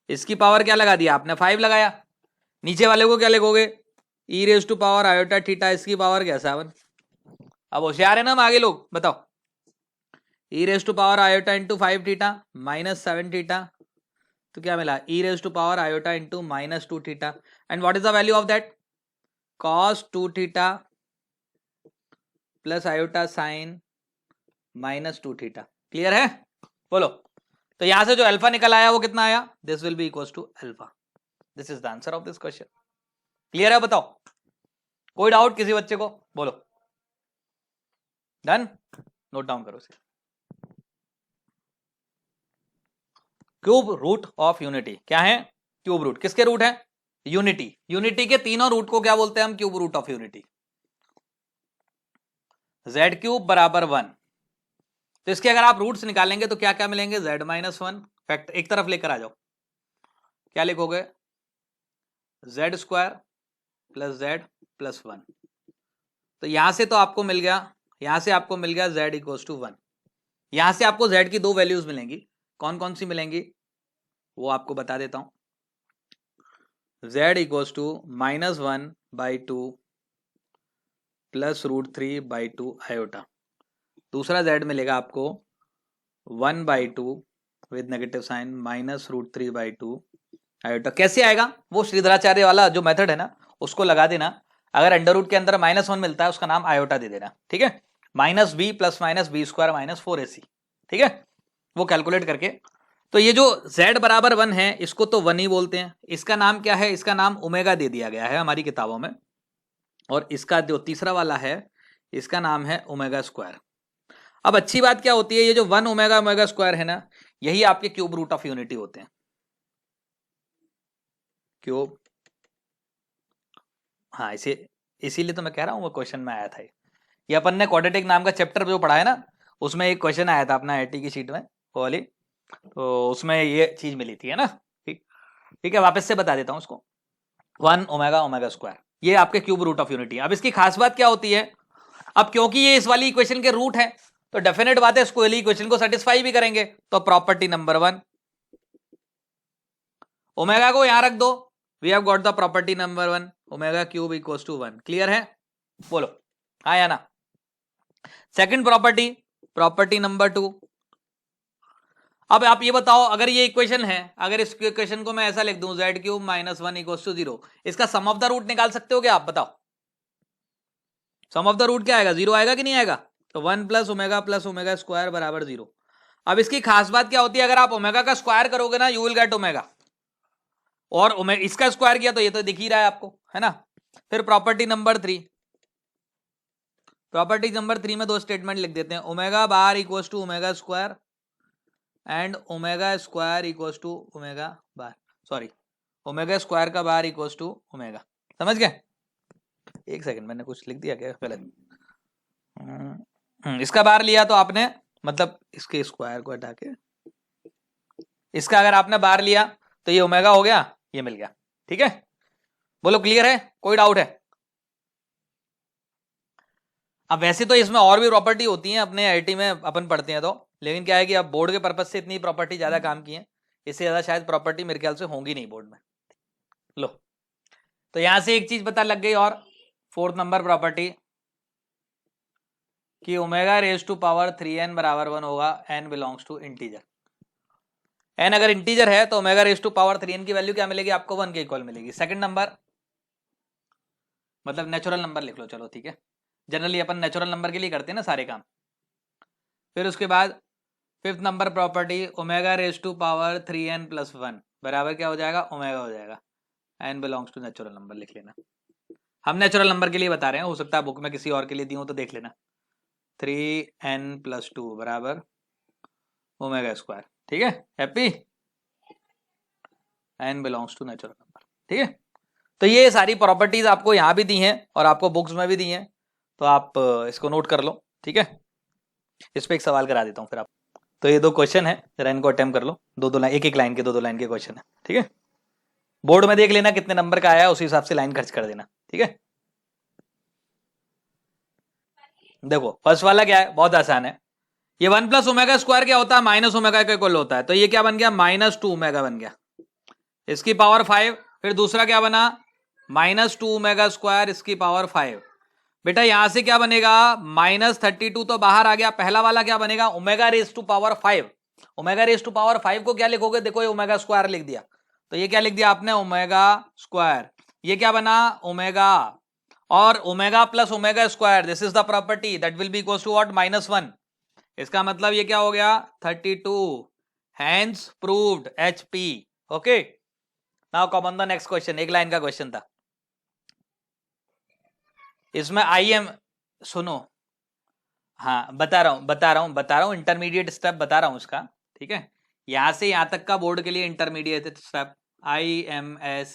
इसकी पावर क्या लगा दिया आपने 5 लगाया, नीचे वाले को क्या लिखोगे, E raise to power iota theta, इसकी पावर क्या 7। अब होशियार है ना हम आगे लोग, बताओ, E raise to power iota into 5 theta minus 7 theta, तो क्या मिला, E raise to power iota into minus 2 theta, and what is the value of that, cos 2 theta plus iota sine minus 2 theta. Clear है, बोलो। तो यहां से जो alpha निकल आया वो कितना आया, this will be equal to alpha. This is the answer of this question. Clear है, बताओ, कोई डाउट किसी बच्चे को, बोलो। डन, नोट डाउन करो इसे। क्यूब रूट ऑफ यूनिटी क्या है, क्यूब रूट किसके रूट है, यूनिटी, यूनिटी के तीनों रूट को क्या बोलते हैं हम, cube root of unity. Z cube बराबर 1, तो इसके अगर आप रूट्स निकालेंगे तो क्या क्या मिलेंगे, z माइनस 1 फैक्ट एक तरफ लेकर आ जाओ, क्या लिखोगे, z square plus z plus 1, तो यहां से तो आपको मिल गया, यहां से आपको मिल गया z इक्वल्स टू 1, यहां से आपको z की दो वैल्यूज मिलेंगी, कौन कौन सी मिलेंगी वो आपको बता देता हूं, z equals to minus 1/2 plus √3/2 iota, दूसरा z मिलेगा आपको 1/2 with negative sign minus √3/2 iota. कैसे आएगा, वो श्रीधराचार्य वाला जो मेथड है ना उसको लगा देना, अगर अंडर रूट के अंदर -1 मिलता है उसका नाम आयोटा दे देना, ठीक है, -b plus minus B square minus 4ac, ठीक है, वो कैलकुलेट करके। तो ये जो z बराबर 1 है इसको तो 1 ही बोलते हैं, इसका नाम क्या है, इसका नाम ओमेगा दे दिया गया है हमारी किताबों में, और इसका जो तीसरा वाला है इसका नाम है ओमेगा स्क्वायर। अब अच्छी बात क्या होती है, ये जो 1 ओमेगा ओमेगा स्क्वायर है ना, यही आपके क्यूब रूट ऑफ यूनिटी होते हैं, क्यूब, हाँ इसे, इसीलिए तो मैं कह रहा हूँ वो क्वेश्चन में आया था ये अपन ने क्वाड्रेटिक नाम का चैप्टर जो पढ़ा है ना उसमें एक क्वेश्चन आया था अपना आईटी की शीट में वो वाली, तो उसमें ये चीज मिली थी, है ना। ठीक, ठीक है, वापस से बता देता हूँ उसको, 1 ओमेगा ओमेगा स्क्वायर ये आपके क्यूब रूट ऑफ यूनिटी। अब इसकी खास बात क्या होती है, अब क्योंकि ये इस वाली इक्वेशन के रूट है तो डेफिनेट बात है इसको इक्वेशन को सेटिस्फाई भी करेंगे, तो प्रॉपर्टी नंबर 1, ओमेगा को यहां रख दो, we have got the property number 1 omega cube equals to 1। Clear है, बोलो हाँ या ना। सेकंड प्रॉपर्टी, प्रॉपर्टी नंबर 2, अब आप ये बताओ अगर ये इक्वेशन है, अगर इस इक्वेशन को मैं ऐसा लिख दूं z cube minus 1 equals to 0, इसका सम ऑफ द रूट निकाल सकते हो क्या आप, बताओ सम ऑफ द रूट क्या आएगा, 0 आएगा कि नहीं आएगा, तो 1 प्लस ओमेगा स्क्वायर बराबर 0। अब इसकी खास बात क्या होती है, अगर आप ओमेगा का स्क्वायर करोगे ना यू विल गेट ओमेगा, और इसका स्क्वायर किया तो ये तो दिख ही रहा है आपको, है ना। फिर प्रॉपर्टी नंबर 3, प्रॉपर्टी नंबर 3 में दो स्टेटमेंट लिख देते हैं, omega bar equals to omega square and omega square equals to omega bar, sorry omega square का बार इक्वल्स टू ओमेगा, समझ गए। एक सेकंड मैंने कुछ लिख दिया क्या गलत, इसका बार लिया तो आपने मतलब इसके स्क्वायर को हटा के इसका अगर आपने बार लिया तो ये ओमेगा हो गया, ये मिल गया, ठीक है, बोलो क्लियर है, कोई डाउट है। अब वैसे तो इसमें और भी प्रॉपर्टी होती है अपने आईटी में अपन पढ़ते हैं तो, लेकिन क्या है कि अब बोर्ड के पर्पज से इतनी प्रॉपर्टी ज्यादा काम की है, इससे ज्यादा शायद प्रॉपर्टी मेरे ख्याल से होंगी नहीं बोर्ड में। लो, तो यहां से एक चीज पता लग गई, और 4th नंबर प्रॉपर्टी कि omega raise to power 3n बराबर 1 होगा, n belongs to integer, n अगर इंटीजर है तो omega raise to power 3n की वैल्यू क्या मिलेगी आपको, 1 के इक्वल मिलेगी। सेकंड नंबर मतलब नेचुरल नंबर लिख लो, चलो ठीक है, जनरली अपन नेचुरल नंबर के लिए करते हैं ना सारे काम। फिर उसके बाद 5th number property omega raise to power 3n plus 1 बराबर क्या हो जाएगा, ओमेगा हो जाएगा, n belongs to natural number लिख लेना। हम नेचुरल नंबर के लिए बता रहे हैं, हो सकता है बुक में किसी और के लिए दी हो तो देख लेना। 3n+2 बराबर ओमेगा स्क्वायर, ठीक है। Happy, n belongs to natural number, ठीक है। तो ये सारी प्रॉपर्टीज आपको यहाँ भी दी हैं और आपको बुक्स में भी दी हैं, तो आप इसको नोट कर लो, ठीक है। इस पे एक सवाल करा देता हूँ फिर आप। तो ये 2 क्वेश्चन है, जरा इनको अटेम्प्ट कर लो, 2-2 लाइन, एक लाइन के 2-2 लाइन के क्वेश्चन है, ठीक है। बोर्ड में देख लेना कितने नंबर का आया, उसी हिसाब से लाइन खर्च कर देना, ठीक है। देखो फर्स्ट वाला क्या है, बहुत आसान है। ये 1 प्लस ओमेगा स्क्वायर क्या होता है, माइनस ओमेगा के इक्वल होता है, तो ये क्या बन गया, -2 ओमेगा बन गया, इसकी पावर 5। फिर दूसरा क्या बना, -2 ओमेगा स्क्वायर इसकी पावर 5। बेटा यहां से क्या बनेगा, -32 तो बाहर आ गया। पहला वाला क्या बनेगा, omega raise to power 5। Omega raise to power 5 को क्या लिखोगे, देखो ये ओमेगा स्क्वायर लिख दिया, तो ये क्या लिख दिया आपने, ओमेगा स्क्वायर। ये क्या बना, ओमेगा, और omega plus omega square, this is the property that will be equals to what, -1। इसका मतलब ये क्या हो गया, 32, hence proved HP। Okay, now come on the next question, एक लाइन का क्वेश्चन था। इसमें IM, सुनो, हाँ बता रहा हूँ इंटरमीडिएट स्टेप बता रहा हूँ उसका, ठीक है। यहां से यहां तक का बोर्ड के लिए intermediate step IMS।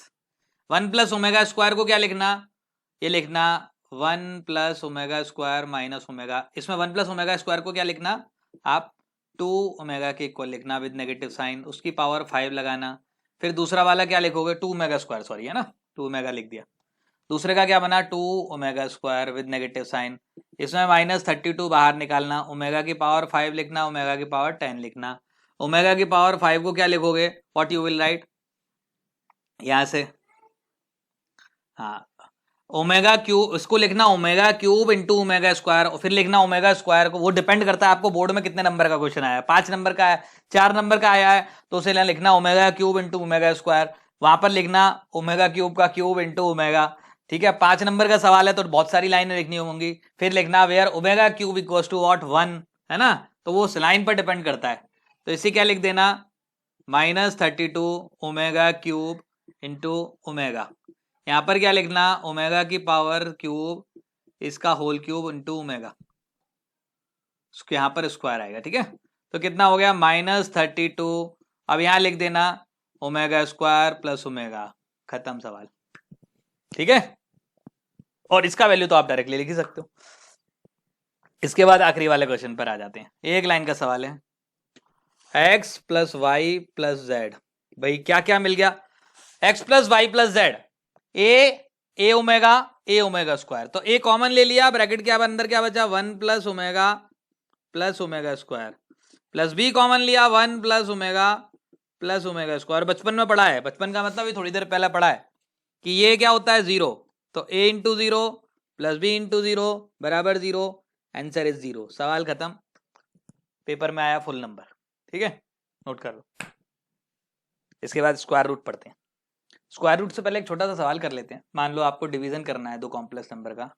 1 plus omega square को क्या लिखना, ये लिखना 1 plus omega square minus omega. इसमें 1 प्लस ओमेगा स्क्वायर को क्या लिखना आप, 2 ओमेगा के इक्वल लिखना विद नेगेटिव साइन, उसकी पावर 5 लगाना। फिर दूसरा वाला क्या लिखोगे, 2 ओमेगा स्क्वायर, सॉरी है ना, 2 ओमेगा लिख दिया। दूसरे का क्या बना, 2 omega square with negative sign. इसमें -32 बाहर निकालना, ओमेगा की पावर 5 लिखना, ओमेगा की पावर 10 लिखना। ओमेगा की पावर 5 को क्या लिखोगे, व्हाट यू विल राइट, यहां से, हाँ ओमेगा क्यूब, इसको लिखना omega cube into omega square, फिर लिखना ओमेगा स्क्वायर को। वो डिपेंड करता है आपको बोर्ड में कितने नंबर का क्वेश्चन आया है, 5 नंबर का है, 4 नंबर का आया है, तो उसे लिखना omega cube into omega square. वहां पर लिखना ओमेगा क्यूब का क्यूब इंटू ओमेगा, ठीक है। 5 नंबर का सवाल है तो बहुत सारी लाइनें लिखनी होंगी। फिर लिखना where omega cube equals to what, 1, है ना, तो वो उस लाइन पर डिपेंड करता है। तो इसी क्या लिख देना, -32 ओमेगा क्यूब इंटू ओमेगा। यहां पर क्या लिखना, ओमेगा की पावर क्यूब इसका होल क्यूब इंटू ओमेगा, यहां पर स्क्वायर आएगा, ठीक है। तो कितना हो गया, -32। अब यहां लिख देना ओमेगा स्क्वायर प्लस ओमेगा, खत्म सवाल, ठीक है। और इसका वैल्यू तो आप डायरेक्टली लिख ही सकते हो। इसके बाद आखिरी वाले क्वेश्चन पर आ जाते हैं, एक लाइन का सवाल है, x + y + z। भाई क्या क्या मिल गया, x + y + z, ए ओमेगा स्क्वायर, तो ए कॉमन ले लिया, ब्रैकेट के अंदर क्या बचा, 1 + omega plus omega square, plus B common लिया, 1 + ओमेगा प्लस ओमेगा स्क्वायर। बचपन में पढ़ा है, बचपन का मतलब थोड़ी देर पहले पढ़ा है कि ये क्या होता है, 0, तो a × 0 + b × 0 बराबर 0, आंसर इज 0। सवाल खत्म, पेपर में आया फुल नंबर, ठीक है, नोट कर लो। इसके बाद स्क्वायर रूट पढ़ते हैं। स्क्वायर रूट से पहले एक छोटा सा सवाल कर लेते हैं। मान लो आपको डिवीजन करना है 2 कॉम्प्लेक्स नंबर का,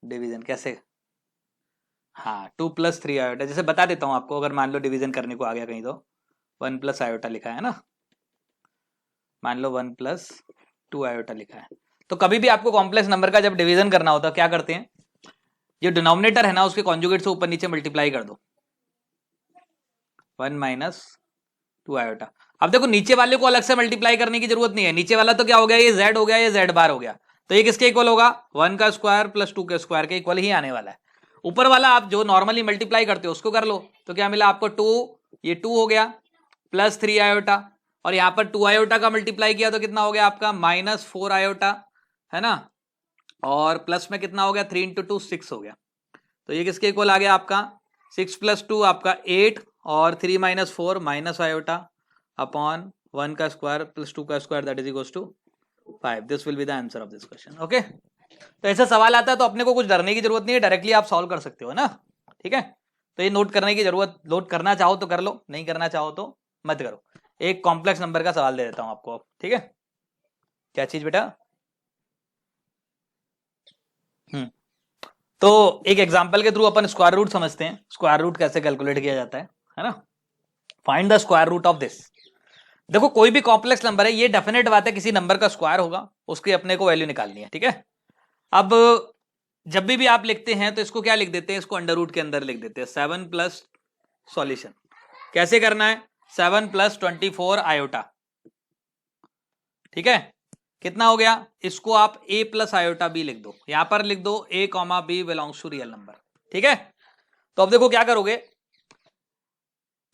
डिवीजन कैसे, हाँ 2 + 3 आयोटा, जैसे बता देता हूँ आपको, अगर मान लो डिवीजन करने को आ गया कहीं तो 1 + आयोटा लिखा है ना, मान लो 1 + 2 आयोटा लिखा है। तो कभी भी आपको कॉम्प्लेक्स नंबर का जब डिवीजन करना होता है क्या करते हैं, ये डिनोमिनेटर है ना उसके कॉन्जुगेट से ऊपर नीचे मल्टीप्लाई कर दो, 1 - 2 आयोटा। अब देखो नीचे वाले को अलग से मल्टीप्लाई करने की जरूरत नहीं है, नीचे वाला तो क्या हो गया, ये z हो गया, ये z बार हो गया, तो ये किसके इक्वल होगा, 1 का स्क्वायर प्लस 2 के स्क्वायर के इक्वल ही आने वाला है। ऊपर वाला आप जो नॉर्मली मल्टीप्लाई करते हो उसको कर लो, तो क्या मिला आपको 2, ये 2 हो गया प्लस 3 आयोटा, और यहाँ पर 2 आयोटा का मल्टीप्लाई किया तो कितना हो गया आपका, -4 आयोटा, है ना, और प्लस में कितना हो गया, 3 × 2 6 हो गया, तो ये किसके इक्वल आ गया आपका, 6 + 2 आपका 8, और 3 - 4 माइनस आयोटा अपॉन 1 का स्क्वायर प्लस 2 का square that is equals to 5। This will be the answer of this question. Okay, तो ऐसा सवाल आता है तो अपने को कुछ डरने की जरूरत नहीं है, डायरेक्टली आप सॉल्व कर सकते हो ना, ठीक है। तो ये नोट करने की जरूरत, नोट करना चाहो तो कर लो, नहीं करना चाहो तो मत करो। एक कॉम्प्लेक्स नंबर का सवाल दे देता हूं आपको, ठीक है। क्या चीज बेटा, तो एक एग्जांपल के थ्रू अपन स्क्वायर रूट समझते हैं, स्क्वायर रूट कैसे कैलकुलेट किया जाता है ना। Find the square root of this, देखो कोई भी कॉम्प्लेक्स नंबर है, ये डेफिनेट बात है किसी नंबर का स्क्वायर होगा, उसकी अपने को वैल्यू निकालनी है, ठीक है। अब जब भी आप लिखते हैं तो इसको क्या लिख देते हैं, इसको अंडर रूट के अंदर लिख देते हैं 7 प्लस सॉल्यूशन। कैसे करना है, 7 प्लस 24 आयोटा, ठीक है। कितना हो गया, इसको आप a प्लस आयोटा b लिख दो, यहां पर लिख दो a comma b belongs to real number, ठीक है। तो अब देखो क्या करोगे,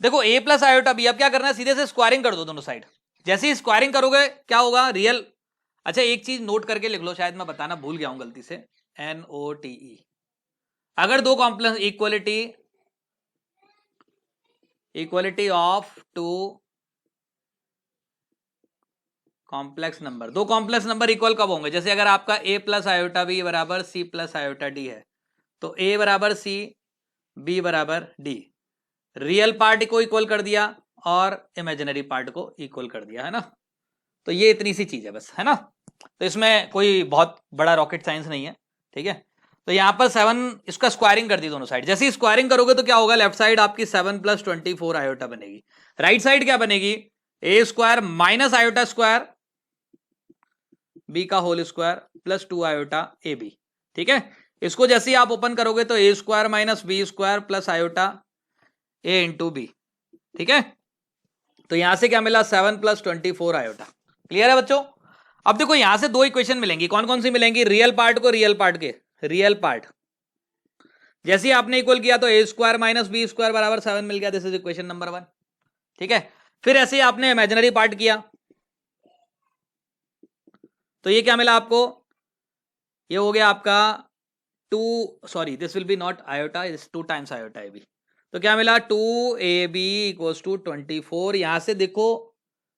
देखो a प्लस आयोटा b, अब क्या करना है, सीधे से स्क्वायरिंग कर दो दोनों साइड। जैसे ही स्क्वायरिंग करोगे क्या होगा, रियल। अच्छा एक चीज नोट करके लिख लो, शायद मैं बताना भूल गया हूं गलती से, NOTE। अगर दो complex equality of two complex number, दो कॉम्प्लेक्स नंबर इक्वल कब होंगे, जैसे अगर आपका a प्लस आयोटा b बराबर c प्लस आयोटा d है, तो a बराबर c, b बराबर d, रियल पार्ट को इक्वल कर दिया और इमेजिनरी पार्ट को इक्वल कर दिया, है ना। तो ये इतनी सी चीज है बस, है ना। तो इसमें कोई बहुत बड़ा रॉकेट साइंस नहीं है, ठीक है। तो यहाँ पर 7, इसका स्क्वायरिंग कर दी दोनों साइड। जैसे ही स्क्वायरिंग करोगे तो क्या होगा, लेफ्ट साइड आपकी 7 प्लस 24 आयोटा बनेगी, राइट साइड क्या बनेगी, A square minus iota square B का whole square plus 2 iota A B, ठीक है। इसको जैसे ही आप ओपन करोगे तो A square minus B square plus iota A into B, ठीक है। तो यहां से क्या मिला, 7 प्लस 24 आयोटा। क्लियर है बच्चों। अब देखो यहां से दो इक्वेशन मिलेंगी, कौन कौन सी मिलेंगी, रियल पार्ट को रियल पार्ट के रियल पार्ट, जैसे ही आपने इक्वल किया तो A square minus B square बराबर 7 मिल गया, दिस इज इक्वेशन नंबर 1, ठीक है। फिर ऐसे ही आपने इमेजिनरी पार्ट किया तो ये क्या मिला आपको, ये हो गया आपका 2, sorry this will be not iota, is 2 times iota A B. तो क्या मिला 2ab इक्वल्स टू 24। यहां से देखो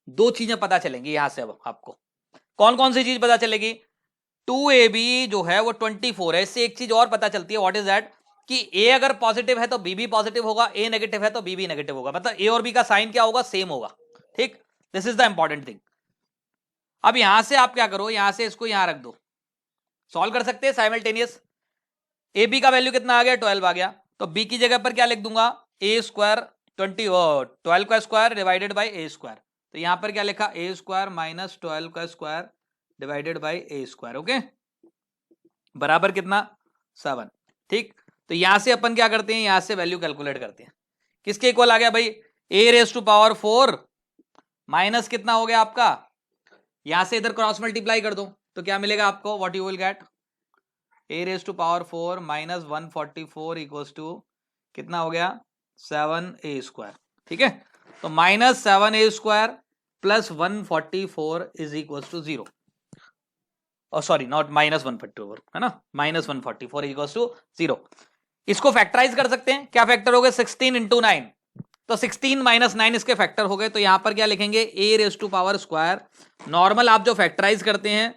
दो चीजें पता चलेंगी यहां से, अब आपको कौन कौन सी चीज पता चलेगी, 2ab जो है वो 24 है। इससे एक चीज और पता चलती है, व्हाट इज दैट, कि a अगर पॉजिटिव है तो b भी पॉजिटिव होगा, a नेगेटिव है तो b भी नेगेटिव होगा, मतलब a और b का साइन क्या होगा, सेम होगा, ठीक। This is the important thing. अब यहां से आप क्या करो, यहां से इसको यहां रख दो, सॉल्व कर सकते हैं साइमल्टेनियस। ए बी का वैल्यू कितना आ गया, 12 आ गया, तो बी की जगह पर क्या लिख दूंगा, ए स्क्वायर 12 का square divided by A square. तो यहां पर क्या लिखा, ए स्क्वायर माइनस 12 का square divided by A square, okay, बराबर कितना 7, ठीक। तो यहां से अपन क्या करते हैं, यहां से वैल्यू कैलकुलेट करते हैं, किसके इक्वल आ गया भाई, ए रेस टू पावर 4 माइनस कितना हो गया आपका, यहां से इधर क्रॉस मल्टीप्लाई कर दो तो क्या मिलेगा आपको, what you will get, A raise to power 4 minus 144 equals to कितना हो गया 7a स्क्वायर, ठीक है। तो minus 7a square plus 144 is equals to 0, और सॉरी नॉट माइनस 144, है ना, माइनस 144 इक्वल्स टू 0। इसको फैक्टराइज कर सकते हैं, क्या फैक्टर हो गए, 16 इंटू 9, तो 16 माइनस 9 इसके फैक्टर हो गए। तो यहां पर क्या लिखेंगे, A raise to power square, normal आप जो फैक्टराइज करते हैं,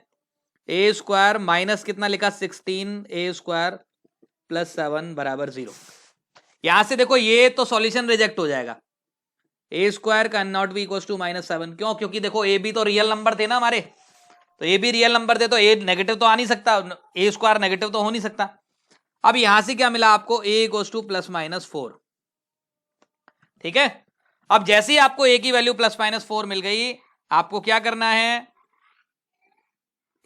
ए स्क्वायर माइनस कितना लिखा 16 ए स्क्वायर प्लस 7 बराबर 0। यहां से देखो ये तो सॉल्यूशन रिजेक्ट हो जाएगा, A square can not be equal to minus 7, क्यों, क्योंकि देखो ए बी तो रियल नंबर थे ना हमारे, तो ए बी रियल नंबर थे तो ए नेगेटिव तो आ नहीं सकता, ए स्क्वायर नेगेटिव तो हो नहीं सकता। अब यहां से क्या मिला आपको, ए इक्वल टू प्लस माइनस 4, ठीक है। अब जैसे ही आपको ए की वैल्यू प्लस माइनस 4 मिल गई, आपको क्या करना है,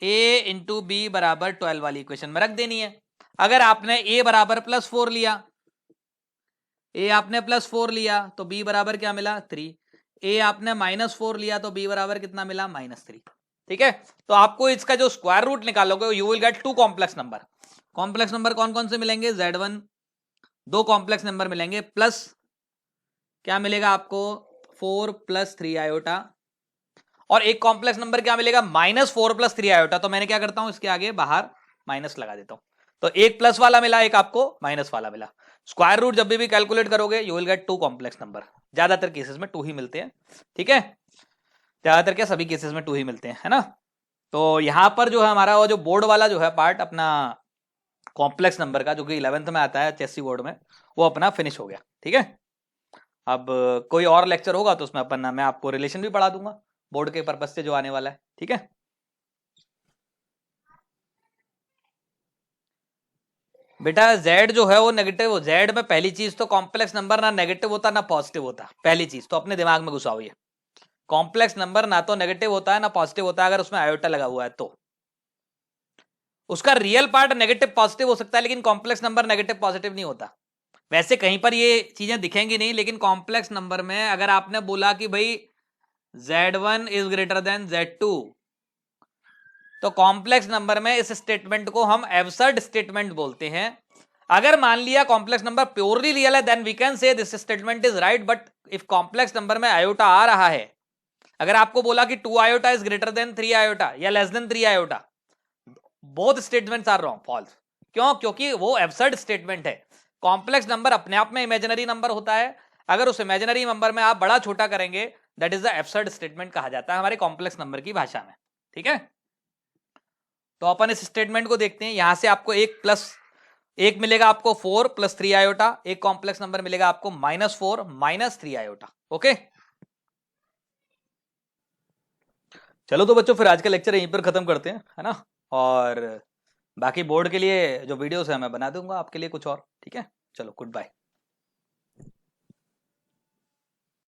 ए इंटू बी बराबर 12 वाली इक्वेशन में रख देनी है। अगर आपने ए बराबर प्लस 4 लिया, ए आपने प्लस 4 लिया तो बी बराबर क्या मिला 3, ए आपने माइनस 4 लिया तो बी बराबर कितना मिला माइनस 3, ठीक है। तो आपको इसका जो स्क्वायर रूट निकालोगे, you will gate 2 complex number. Complex number कौन कौन से मिलेंगे, Z1, 2 कॉम्प्लेक्स नंबर मिलेंगे, प्लस क्या मिलेगा आपको 4 प्लस 3 आयोटा, और एक कॉम्प्लेक्स नंबर क्या मिलेगा, माइनस 4 प्लस 3 आयोटा। तो मैंने क्या करता हूं, इसके आगे बाहर माइनस लगा देता हूं, तो एक प्लस वाला मिला, एक आपको माइनस वाला मिला। स्क्वायर रूट जब भी कैलकुलेट करोगे you will gate 2 complex number, ज्यादातर केसेस में 2 ही मिलते हैं, ठीक है, ज्यादातर क्या सभी केसेस में 2 ही मिलते हैं, है ना। तो यहां पर जो है हमारा वो जो बोर्ड वाला जो है पार्ट अपना कॉम्प्लेक्स नंबर का, जो कि 11th में आता है चेसी बोर्ड में, वो अपना फिनिश हो गया, ठीक है। अब कोई और लेक्चर होगा तो उसमें अपन मैं आपको रिलेशन भी पढ़ा दूंगा बोर्ड के पर्पज से जो आने वाला है, ठीक है। बेटा z जो है वो नेगेटिव, z में पहली चीज तो कॉम्प्लेक्स नंबर ना नेगेटिव होता ना पॉजिटिव होता, पहली चीज तो अपने दिमाग में घुसाओ ये, कॉम्प्लेक्स नंबर ना तो नेगेटिव होता है ना पॉजिटिव होता है अगर उसमें आयोटा लगा हुआ है तो। उसका रियल पार्ट नेगेटिव पॉजिटिव हो सकता है लेकिन कॉम्प्लेक्स नंबर नेगेटिव पॉजिटिव नहीं होता। वैसे कहीं पर ये चीजें दिखेंगी नहीं, लेकिन कॉम्प्लेक्स नंबर में अगर आपने बोला कि भाई Z1 is greater then Z2, तो कॉम्प्लेक्स नंबर में इस स्टेटमेंट को हम एब्सर्ड स्टेटमेंट बोलते हैं। अगर मान लिया कॉम्प्लेक्स नंबर प्योरली रियल है then we can say this statement is right, but if complex number में आयोटा आ रहा है, अगर आपको बोला कि 2 आयोटा इज ग्रेटर देन 3 आयोटा या less than 3 iota, both statements are wrong, false. क्यों? क्योंकि वो एब्सर्ड स्टेटमेंट है। कॉम्प्लेक्स नंबर अपने आप में इमेजिनरी नंबर होता है, अगर उस इमेजिनरी नंबर में आप बड़ा छोटा करेंगे that is the absurd statement कहा जाता है हमारे कॉम्प्लेक्स नंबर की भाषा में। ठीक है, तो अपन इस स्टेटमेंट को देखते हैं। यहां से आपको एक मिलेगा आपको 4 + 3 आयोटा, एक कॉम्प्लेक्स नंबर मिलेगा आपको -4 - 3 आयोटा। ओके, चलो तो बच्चों फिर आज का लेक्चर यहीं पर खत्म करते हैं, है ना। और बाकी बोर्ड के लिए जो वीडियोस है मैं बना दूंगा आपके लिए कुछ और। ठीक है, चलो गुड बाय।